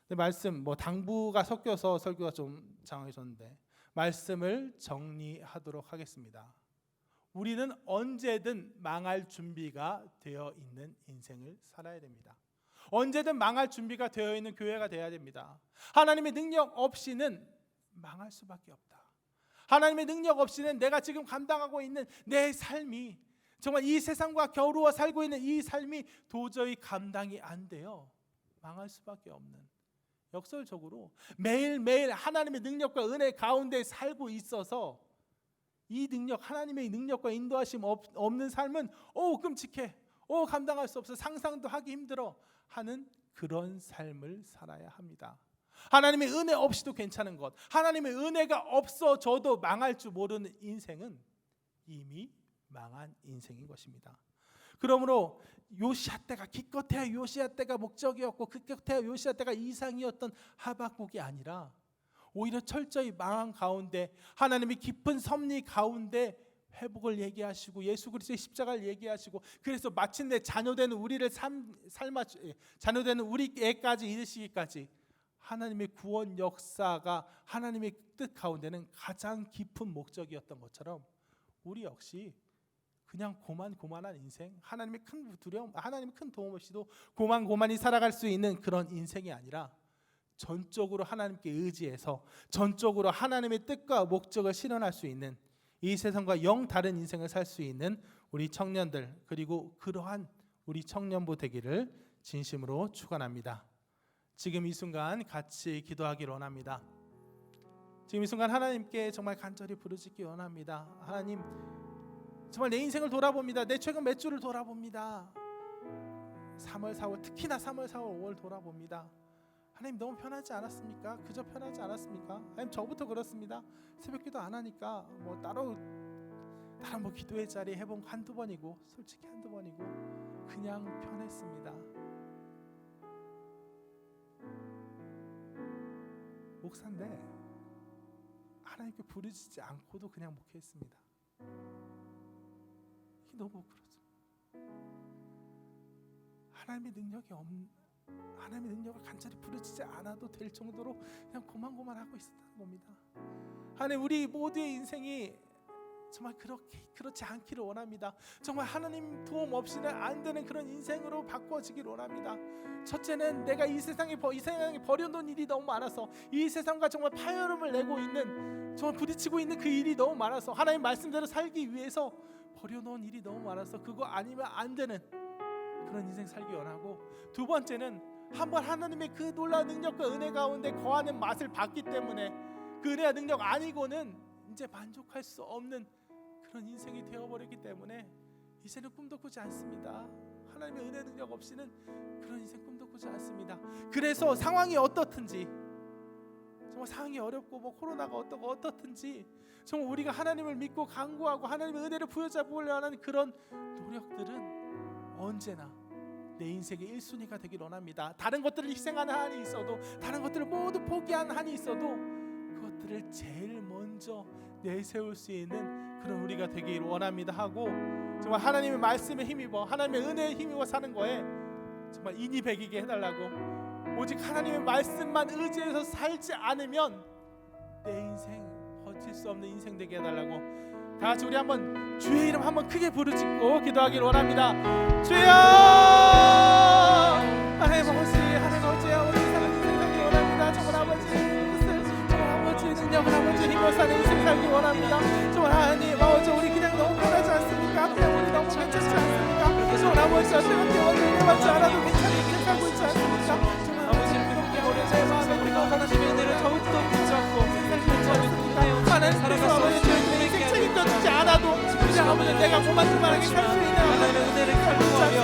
근데 말씀 당부가 섞여서 설교가 좀 장황해졌는데 말씀을 정리하도록 하겠습니다. 우리는 언제든 망할 준비가 되어 있는 인생을 살아야 됩니다. 언제든 망할 준비가 되어 있는 교회가 되어야 됩니다. 하나님의 능력 없이는 망할 수밖에 없다. 하나님의 능력 없이는 내가 지금 감당하고 있는 내 삶이 정말 이 세상과 겨루어 살고 있는 이 삶이 도저히 감당이 안 돼요. 망할 수밖에 없는, 역설적으로 매일매일 하나님의 능력과 은혜 가운데 살고 있어서 이 능력, 하나님의 능력과 인도하심 없는 삶은 끔찍해, 감당할 수 없어, 상상도 하기 힘들어 하는 그런 삶을 살아야 합니다. 하나님의 은혜 없이도 괜찮은 것, 하나님의 은혜가 없어져도 망할 줄 모르는 인생은 이미 망한 인생인 것입니다. 그러므로 요시야 때가 기껏해야 요시야 때가 목적이었고 기껏해야 요시야 때가 이상이었던 하박국이 아니라 오히려 철저히 망한 가운데 하나님의 깊은 섭리 가운데 회복을 얘기하시고 예수 그리스도의 십자가를 얘기하시고 그래서 마침내 자녀되는 우리를 자녀되는 우리에까지 이르시기까지 하나님의 구원 역사가 하나님의 뜻 가운데는 가장 깊은 목적이었던 것처럼 우리 역시 그냥 고만고만한 인생, 하나님의 큰 두려움, 하나님의 큰 도움 없이도 고만고만히 살아갈 수 있는 그런 인생이 아니라 전적으로 하나님께 의지해서 전적으로 하나님의 뜻과 목적을 실현할 수 있는 이 세상과 영 다른 인생을 살 수 있는 우리 청년들, 그리고 그러한 우리 청년부 되기를 진심으로 축원합니다. 지금 이 순간 같이 기도하기를 원합니다. 지금 이 순간 하나님께 정말 간절히 부르짖기 원합니다. 하나님, 정말 내 인생을 돌아봅니다. 내 최근 몇 주를 돌아봅니다. 3월, 4월, 특히나 3월, 4월, 5월 돌아봅니다. 하나님, 너무 편하지 않았습니까? 그저 편하지 않았습니까? 하나님, 저부터 그렇습니다. 새벽기도 안 하니까 따로 다른 기도의 자리 해본 거 한두 번이고, 솔직히 한두 번이고 그냥 편했습니다. 목사인데 하나님께 부르짖지 않고도 그냥 목회했습니다. 이게 너무 그렇죠. 하나님의 능력을 간절히 부르짖지 않아도 될 정도로 그냥 고만고만하고 있었다는 겁니다. 하나님, 우리 모두의 인생이 정말 그렇지 않기를 원합니다. 정말 하나님 도움 없이는 안 되는 그런 인생으로 바꿔지기를 원합니다. 첫째는 내가 이 세상에 버려놓은 일이 너무 많아서, 이 세상과 정말 파열음을 내고 있는, 정말 부딪히고 있는 그 일이 너무 많아서, 하나님 말씀대로 살기 위해서 버려놓은 일이 너무 많아서 그거 아니면 안 되는 그런 인생 살기 원하고, 두 번째는 한번 하나님의 그 놀라운 능력과 은혜 가운데 거하는 맛을 봤기 때문에 그 은혜와 능력 아니고는 이제 만족할 수 없는 그런 인생이 되어버렸기 때문에 이제는 꿈도 꾸지 않습니다. 하나님의 은혜 능력 없이는 그런 인생 꿈도 꾸지 않습니다. 그래서 상황이 어떻든지, 정말 상황이 어렵고 코로나가 어떻든지 정말 우리가 하나님을 믿고 간구하고 하나님의 은혜를 부여잡으려 하는 그런 노력들은 언제나 내 인생의 1순위가 되길 원합니다. 다른 것들을 희생하는 한이 있어도, 다른 것들을 모두 포기하는 한이 있어도 그것들을 제일 먼저 내세울 수 있는 그런 우리가 되길 원합니다 하고, 정말 하나님의 말씀에 힘입어, 하나님의 은혜에 힘입어 사는 거에 정말 인이백이게 해달라고, 오직 하나님의 말씀만 의지해서 살지 않으면 내 인생 버틸 수 없는 인생 되게 해달라고, 다 같이 우리 한번 주의 이름 한번 크게 부르짖고 기도하길 원합니다. 주여, 하나님 아버지야, 우리 사는 인생 살기 원합니다. 정말 아버지의 뜻을, 정말 아버지의 능력을, 아버지의 힘을 사는 인생 살기 원합니다. 정말 하나님 아버지, 우리 그냥 너무 편하지 않습니까? 그냥 우리 너무 괜찮지 않습니까? 정말 아버지야, 새벽에 원을 받지 않아도 괜찮게 살고 있지 않습니까? 정말 아버지를 그렇게 우리 내 마음에 우리가 하나님의 은혜를 더욱더 붙잡고 하나님 살아가서 책임져 주지 않아도 그냥 아버지 내가 고만고만하게 살 수 있는 하나님의 은혜를 갈구하며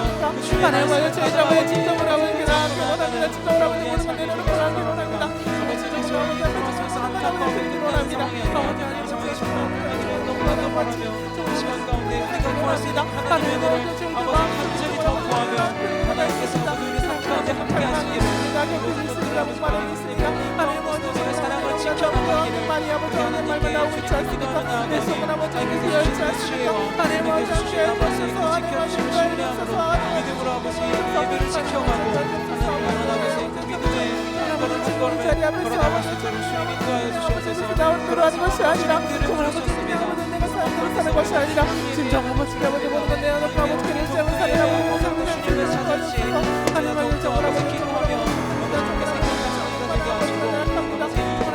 하나님 아버지, 저희 자녀의 진정을 아버지께 나아가기 원합니다. 진정을 아버지 모습을 내려놓고 나가기 원합니다. 아버지, 정말 아버지 앞에 주셔서 하나님 아버지 드리기 원합니다. 아버지 하나님 아버지 이 시간 가운데 우리가 구할 수 있는 하나님의 은혜를 아버지 간절히 더 구하며 하나님께서 우리 삶 가운데 함께 하시기를 옆에 있으니까 목마름이 있으니까 하나님 주님의 사랑을 지켜나가기를 아버지 하나님 말만 나오고 있지 않습니까? 내 속은 아버지 하나님 열지 않습니까? 하나님 아버지 하나님 믿음으로 아버지 예배를 지켜가고 하나님 아버지 그 믿음의 걸음을 자리 앞에서 걸어나갈 수 있도록 주님 인도하여 주시옵소서. 나온 대로 하는 것이 아니라 정말 아버지 주셨습니다. 내가 사는 대로 사는 것이 아니라 진정 아버지 아버지 모든 건 내어놓고 아버지 그를 잡은 사람이라고 주님을 찾았지 하나님 아버지 더욱더 아버지 기도하며 하나님께 생각하지 않게 되게 하시고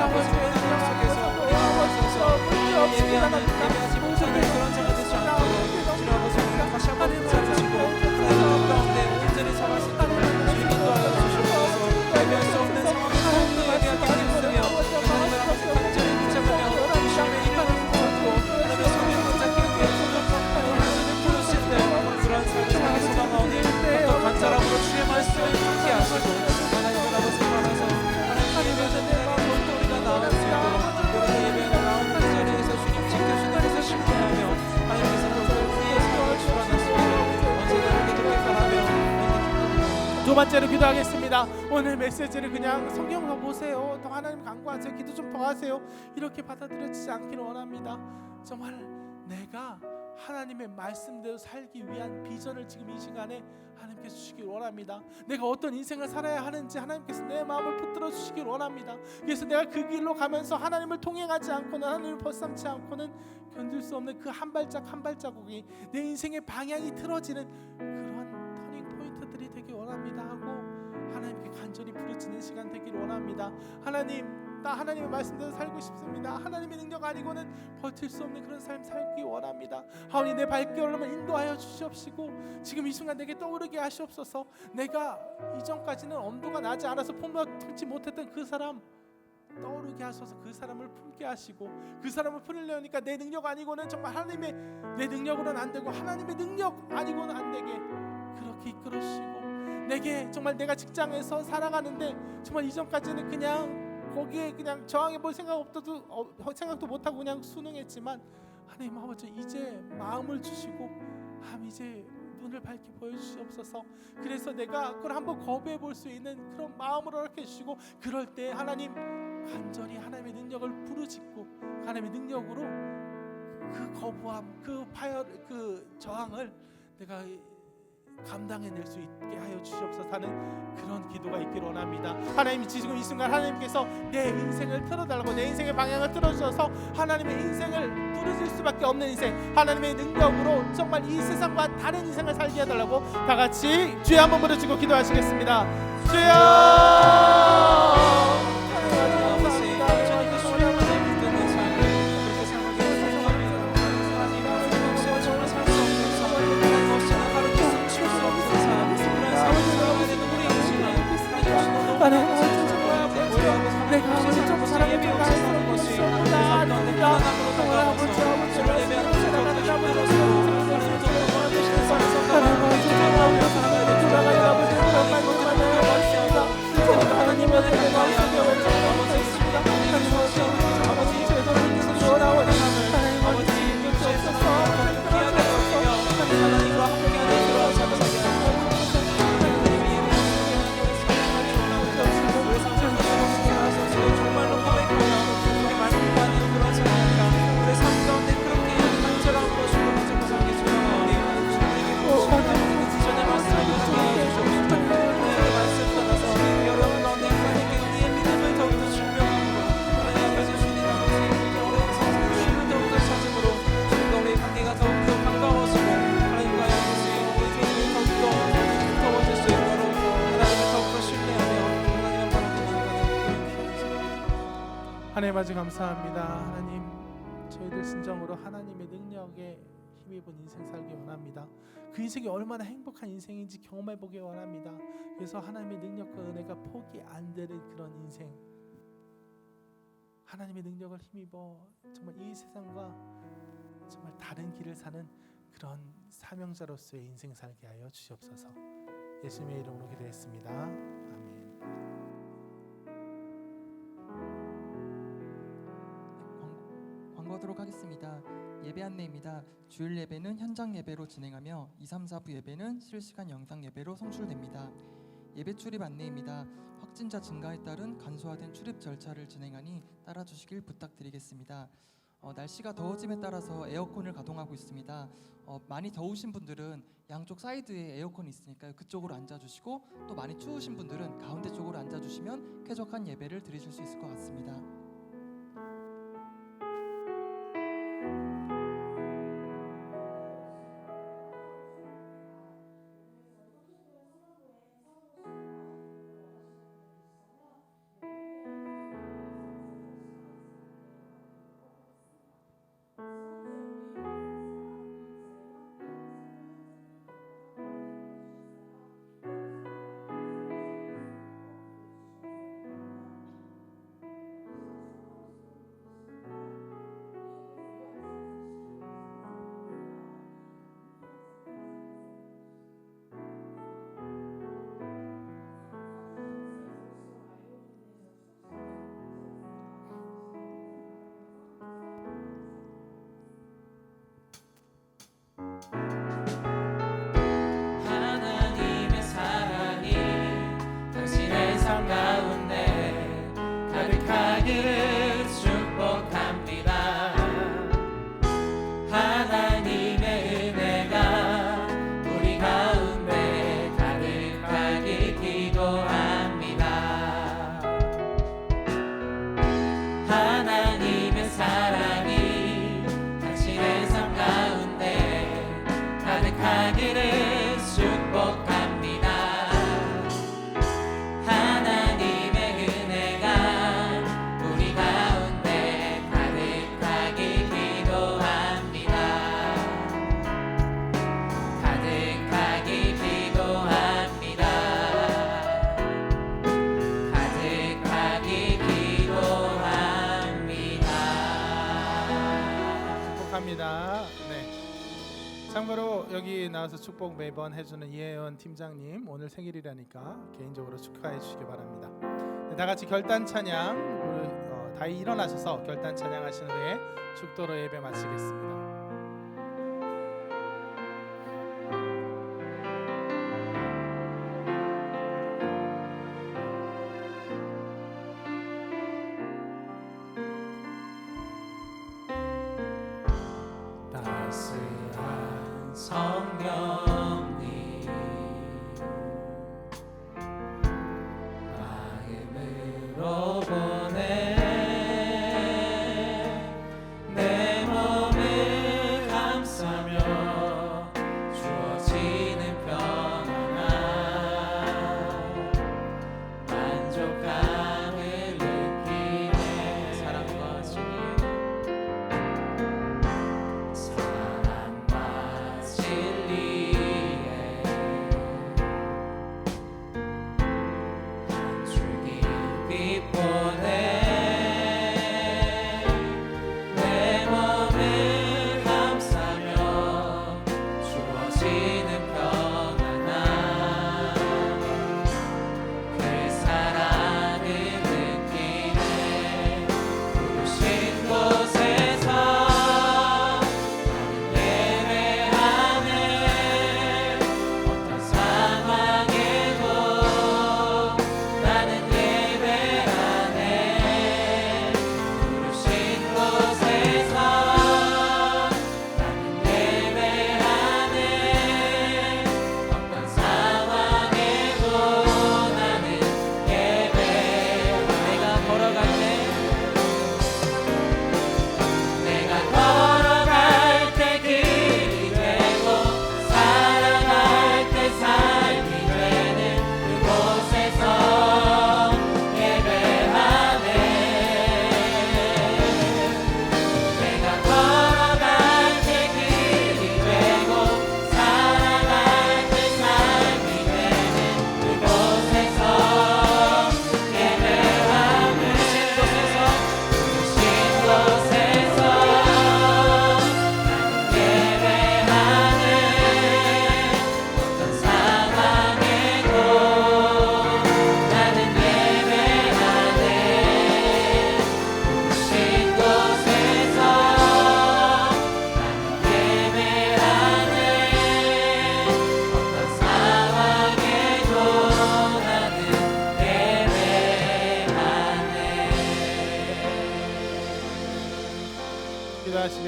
아버지의 능력 속에서 예배하지 못하는 그런 자가 되지 않도록 주님 아버지 우리를 다시 한번 붙잡으시고 하나님 가운데 온전히 잡을 수 있도록 주님 인도하여 주시옵소서. 예배할 수 없는 상황에 더욱더 예배하게 하시며 하나님을 아버지 간절히 붙잡으며 주님의 이름을 붙잡고 하나님의 손을 붙잡기 위해 하나님을 부르실 때 그런 삶을 향해 소망하오니 어떤 간절함으로 주의 말씀을 듣게 하시고 하나님을 아버지 받아서 하나님의 예배를 우리가 나아갈 수 있도록 우리가 예배가 나오는 그 자리에서 주님 지켜주는 것을 신뢰하며 하나님께서 우리의 삶을 주관하시기를 언제나 이렇게 그렇게 바라며 두 번째로 기도하겠습니다. 오늘 메시지를 그냥 성경으로 보세요. 더 하나님 간구하세요. 기도 좀 더 하세요. 이렇게 받아들여지지 않기를 원합니다. 정말 내가 하나님의 말씀대로 살기 위한 비전을 지금 이 시간에 하나님께서 주시길 원합니다. 내가 어떤 인생을 살아야 하는지 하나님께서 내 마음을 붙들어 주시길 원합니다. 그래서 내가 그 길로 가면서 하나님을 통행하지 않고는 하나님을 벗삼지 않고는 견딜 수 없는 그 한 발짝 한 발자국이 내 인생의 방향이 틀어지는 그런 터닝 포인트들이 되길 원합니다 하고 하나님께 간절히 부르짖는 시간 되기를 원합니다. 하나님, 나 하나님의 말씀대로 살고 싶습니다. 하나님의 능력 아니고는 버틸 수 없는 그런 삶 살기 원합니다. 하오니 내 발걸음을 인도하여 주시옵시고 지금 이 순간 내게 떠오르게 하시옵소서. 내가 이전까지는 엄두가 나지 않아서 품지 못했던 그 사람 떠오르게 하셔서 그 사람을 품게 하시고 그 사람을 품으려니까 내 능력 아니고는 정말 하나님의 내 능력으로는 안 되고 하나님의 능력 아니고는 안 되게 그렇게 이끌어 주시고 내게 정말 내가 직장에서 살아가는데 정말 이전까지는 그냥 거기에 그냥 저항해 볼 생각도 못하고 그냥 순응했지만 하나님 아버지 이제 마음을 주시고 이제 눈을 밝게 보여주시옵소서. 그래서 내가 그걸 한번 거부해 볼 수 있는 그런 마음으로 이렇게 해주시고 그럴 때 하나님 간절히 하나님의 능력을 부르짖고 하나님의 능력으로 그 거부함 그 저항을 내가 감당해낼 수 있게 하여 주시옵소서 하는 그런 기도가 있기를 원합니다. 하나님 지금 이 순간 하나님께서 내 인생을 틀어달라고 내 인생의 방향을 틀어주셔서 하나님의 인생을 부르실 수밖에 없는 인생 하나님의 능력으로 정말 이 세상과 다른 인생을 살게 해달라고 다 같이 주여 한번 부르시고 기도하시겠습니다. 주여 내가 아버지 좀 사랑을 좀 나누는 것이 아닙니다. 정말 아버지 하나님 아주 감사합니다. 하나님 저희들 진정으로 하나님의 능력에 힘입은 인생 살기 원합니다. 그 인생이 얼마나 행복한 인생인지 경험해 보기 원합니다. 그래서 하나님의 능력과 은혜가 포기 안 되는 그런 인생 하나님의 능력을 힘입어 정말 이 세상과 정말 다른 길을 사는 그런 사명자로서의 인생 살게 하여 주시옵소서. 예수님의 이름으로 기도했습니다. 아멘. 광고 기도하도록 하겠습니다. 예배 안내입니다. 주일 예배는 현장 예배로 진행하며 2, 3, 4부 예배는 실시간 영상 예배로 송출됩니다. 예배 출입 안내입니다. 확진자 증가에 따른 간소화된 출입 절차를 진행하니 따라주시길 부탁드리겠습니다. 날씨가 더워짐에 따라서 에어컨을 가동하고 있습니다. 많이 더우신 분들은 양쪽 사이드에 에어컨이 있으니까요. 그쪽으로 앉아주시고 또 많이 추우신 분들은 가운데 쪽으로 앉아주시면 쾌적한 예배를 드리실 수 있을 것 같습니다. 하나님의 사랑이 당신의 삶 가운데 가득하기를 축복합니다. 하나님의 은혜가 우리 가운데 가득하길 기도합니다. 하나님의 사랑이 당신의 삶 가운데 가득하기를 축복합니다. 하나님의 은혜가 우리 가운데 가득하길 기도합니다. 가득하길 기도합니다. 가득하길 기도합니다. 축복합니다. 네. 참고로 여기 나와서 축복 매번 해주는 이혜연 팀장님 오늘 생일이라니까 개인적으로 축하해 주시기 바랍니다. 네, 다 같이 결단 찬양 다 일어나셔서 결단 찬양하신 후에 축도로 예배 마치겠습니다. 따스한 성령님 마음으로 보내 내 몸을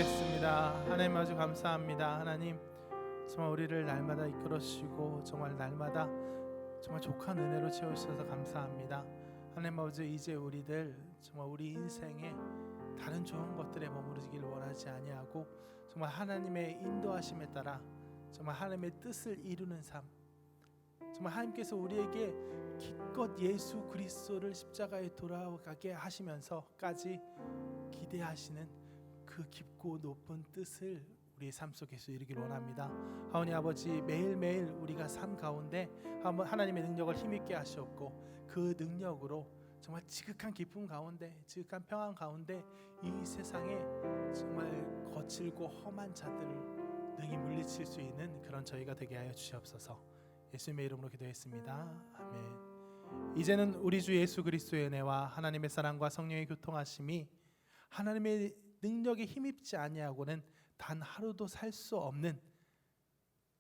기도하겠습니다. 하나님 아버지 감사합니다. 하나님 정말 우리를 날마다 이끌어 주시고 정말 날마다 정말 족한 은혜로 채우셔서 감사합니다. 하나님 아버지 이제 우리들 정말 우리 인생에 다른 좋은 것들에 머무르기를 원하지 아니하고 정말 하나님의 인도하심에 따라 정말 하나님의 뜻을 이루는 삶, 정말 하나님께서 우리에게 기껏 예수 그리스도를 십자가에 돌아가게 하시면서까지 기대하시는 그 깊고 높은 뜻을 우리의 삶 속에서 이루길 원합니다. 하오니 아버지 매일매일 우리가 삶 가운데 하나님의 능력을 힘있게 하시옵고 그 능력으로 정말 지극한 기쁨 가운데 지극한 평안 가운데 이 세상에 정말 거칠고 험한 자들을 능히 물리칠 수 있는 그런 저희가 되게 하여 주시옵소서. 예수님의 이름으로 기도했습니다. 아멘. 이제는 우리 주 예수 그리스도의 은혜와 하나님의 사랑과 성령의 교통하심이 하나님의 능력에 힘입지 아니하고는 단 하루도 살 수 없는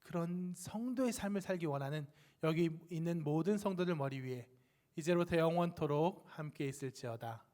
그런 성도의 삶을 살기 원하는 여기 있는 모든 성도들 머리 위에 이제로부터 영원토록 함께 있을지어다.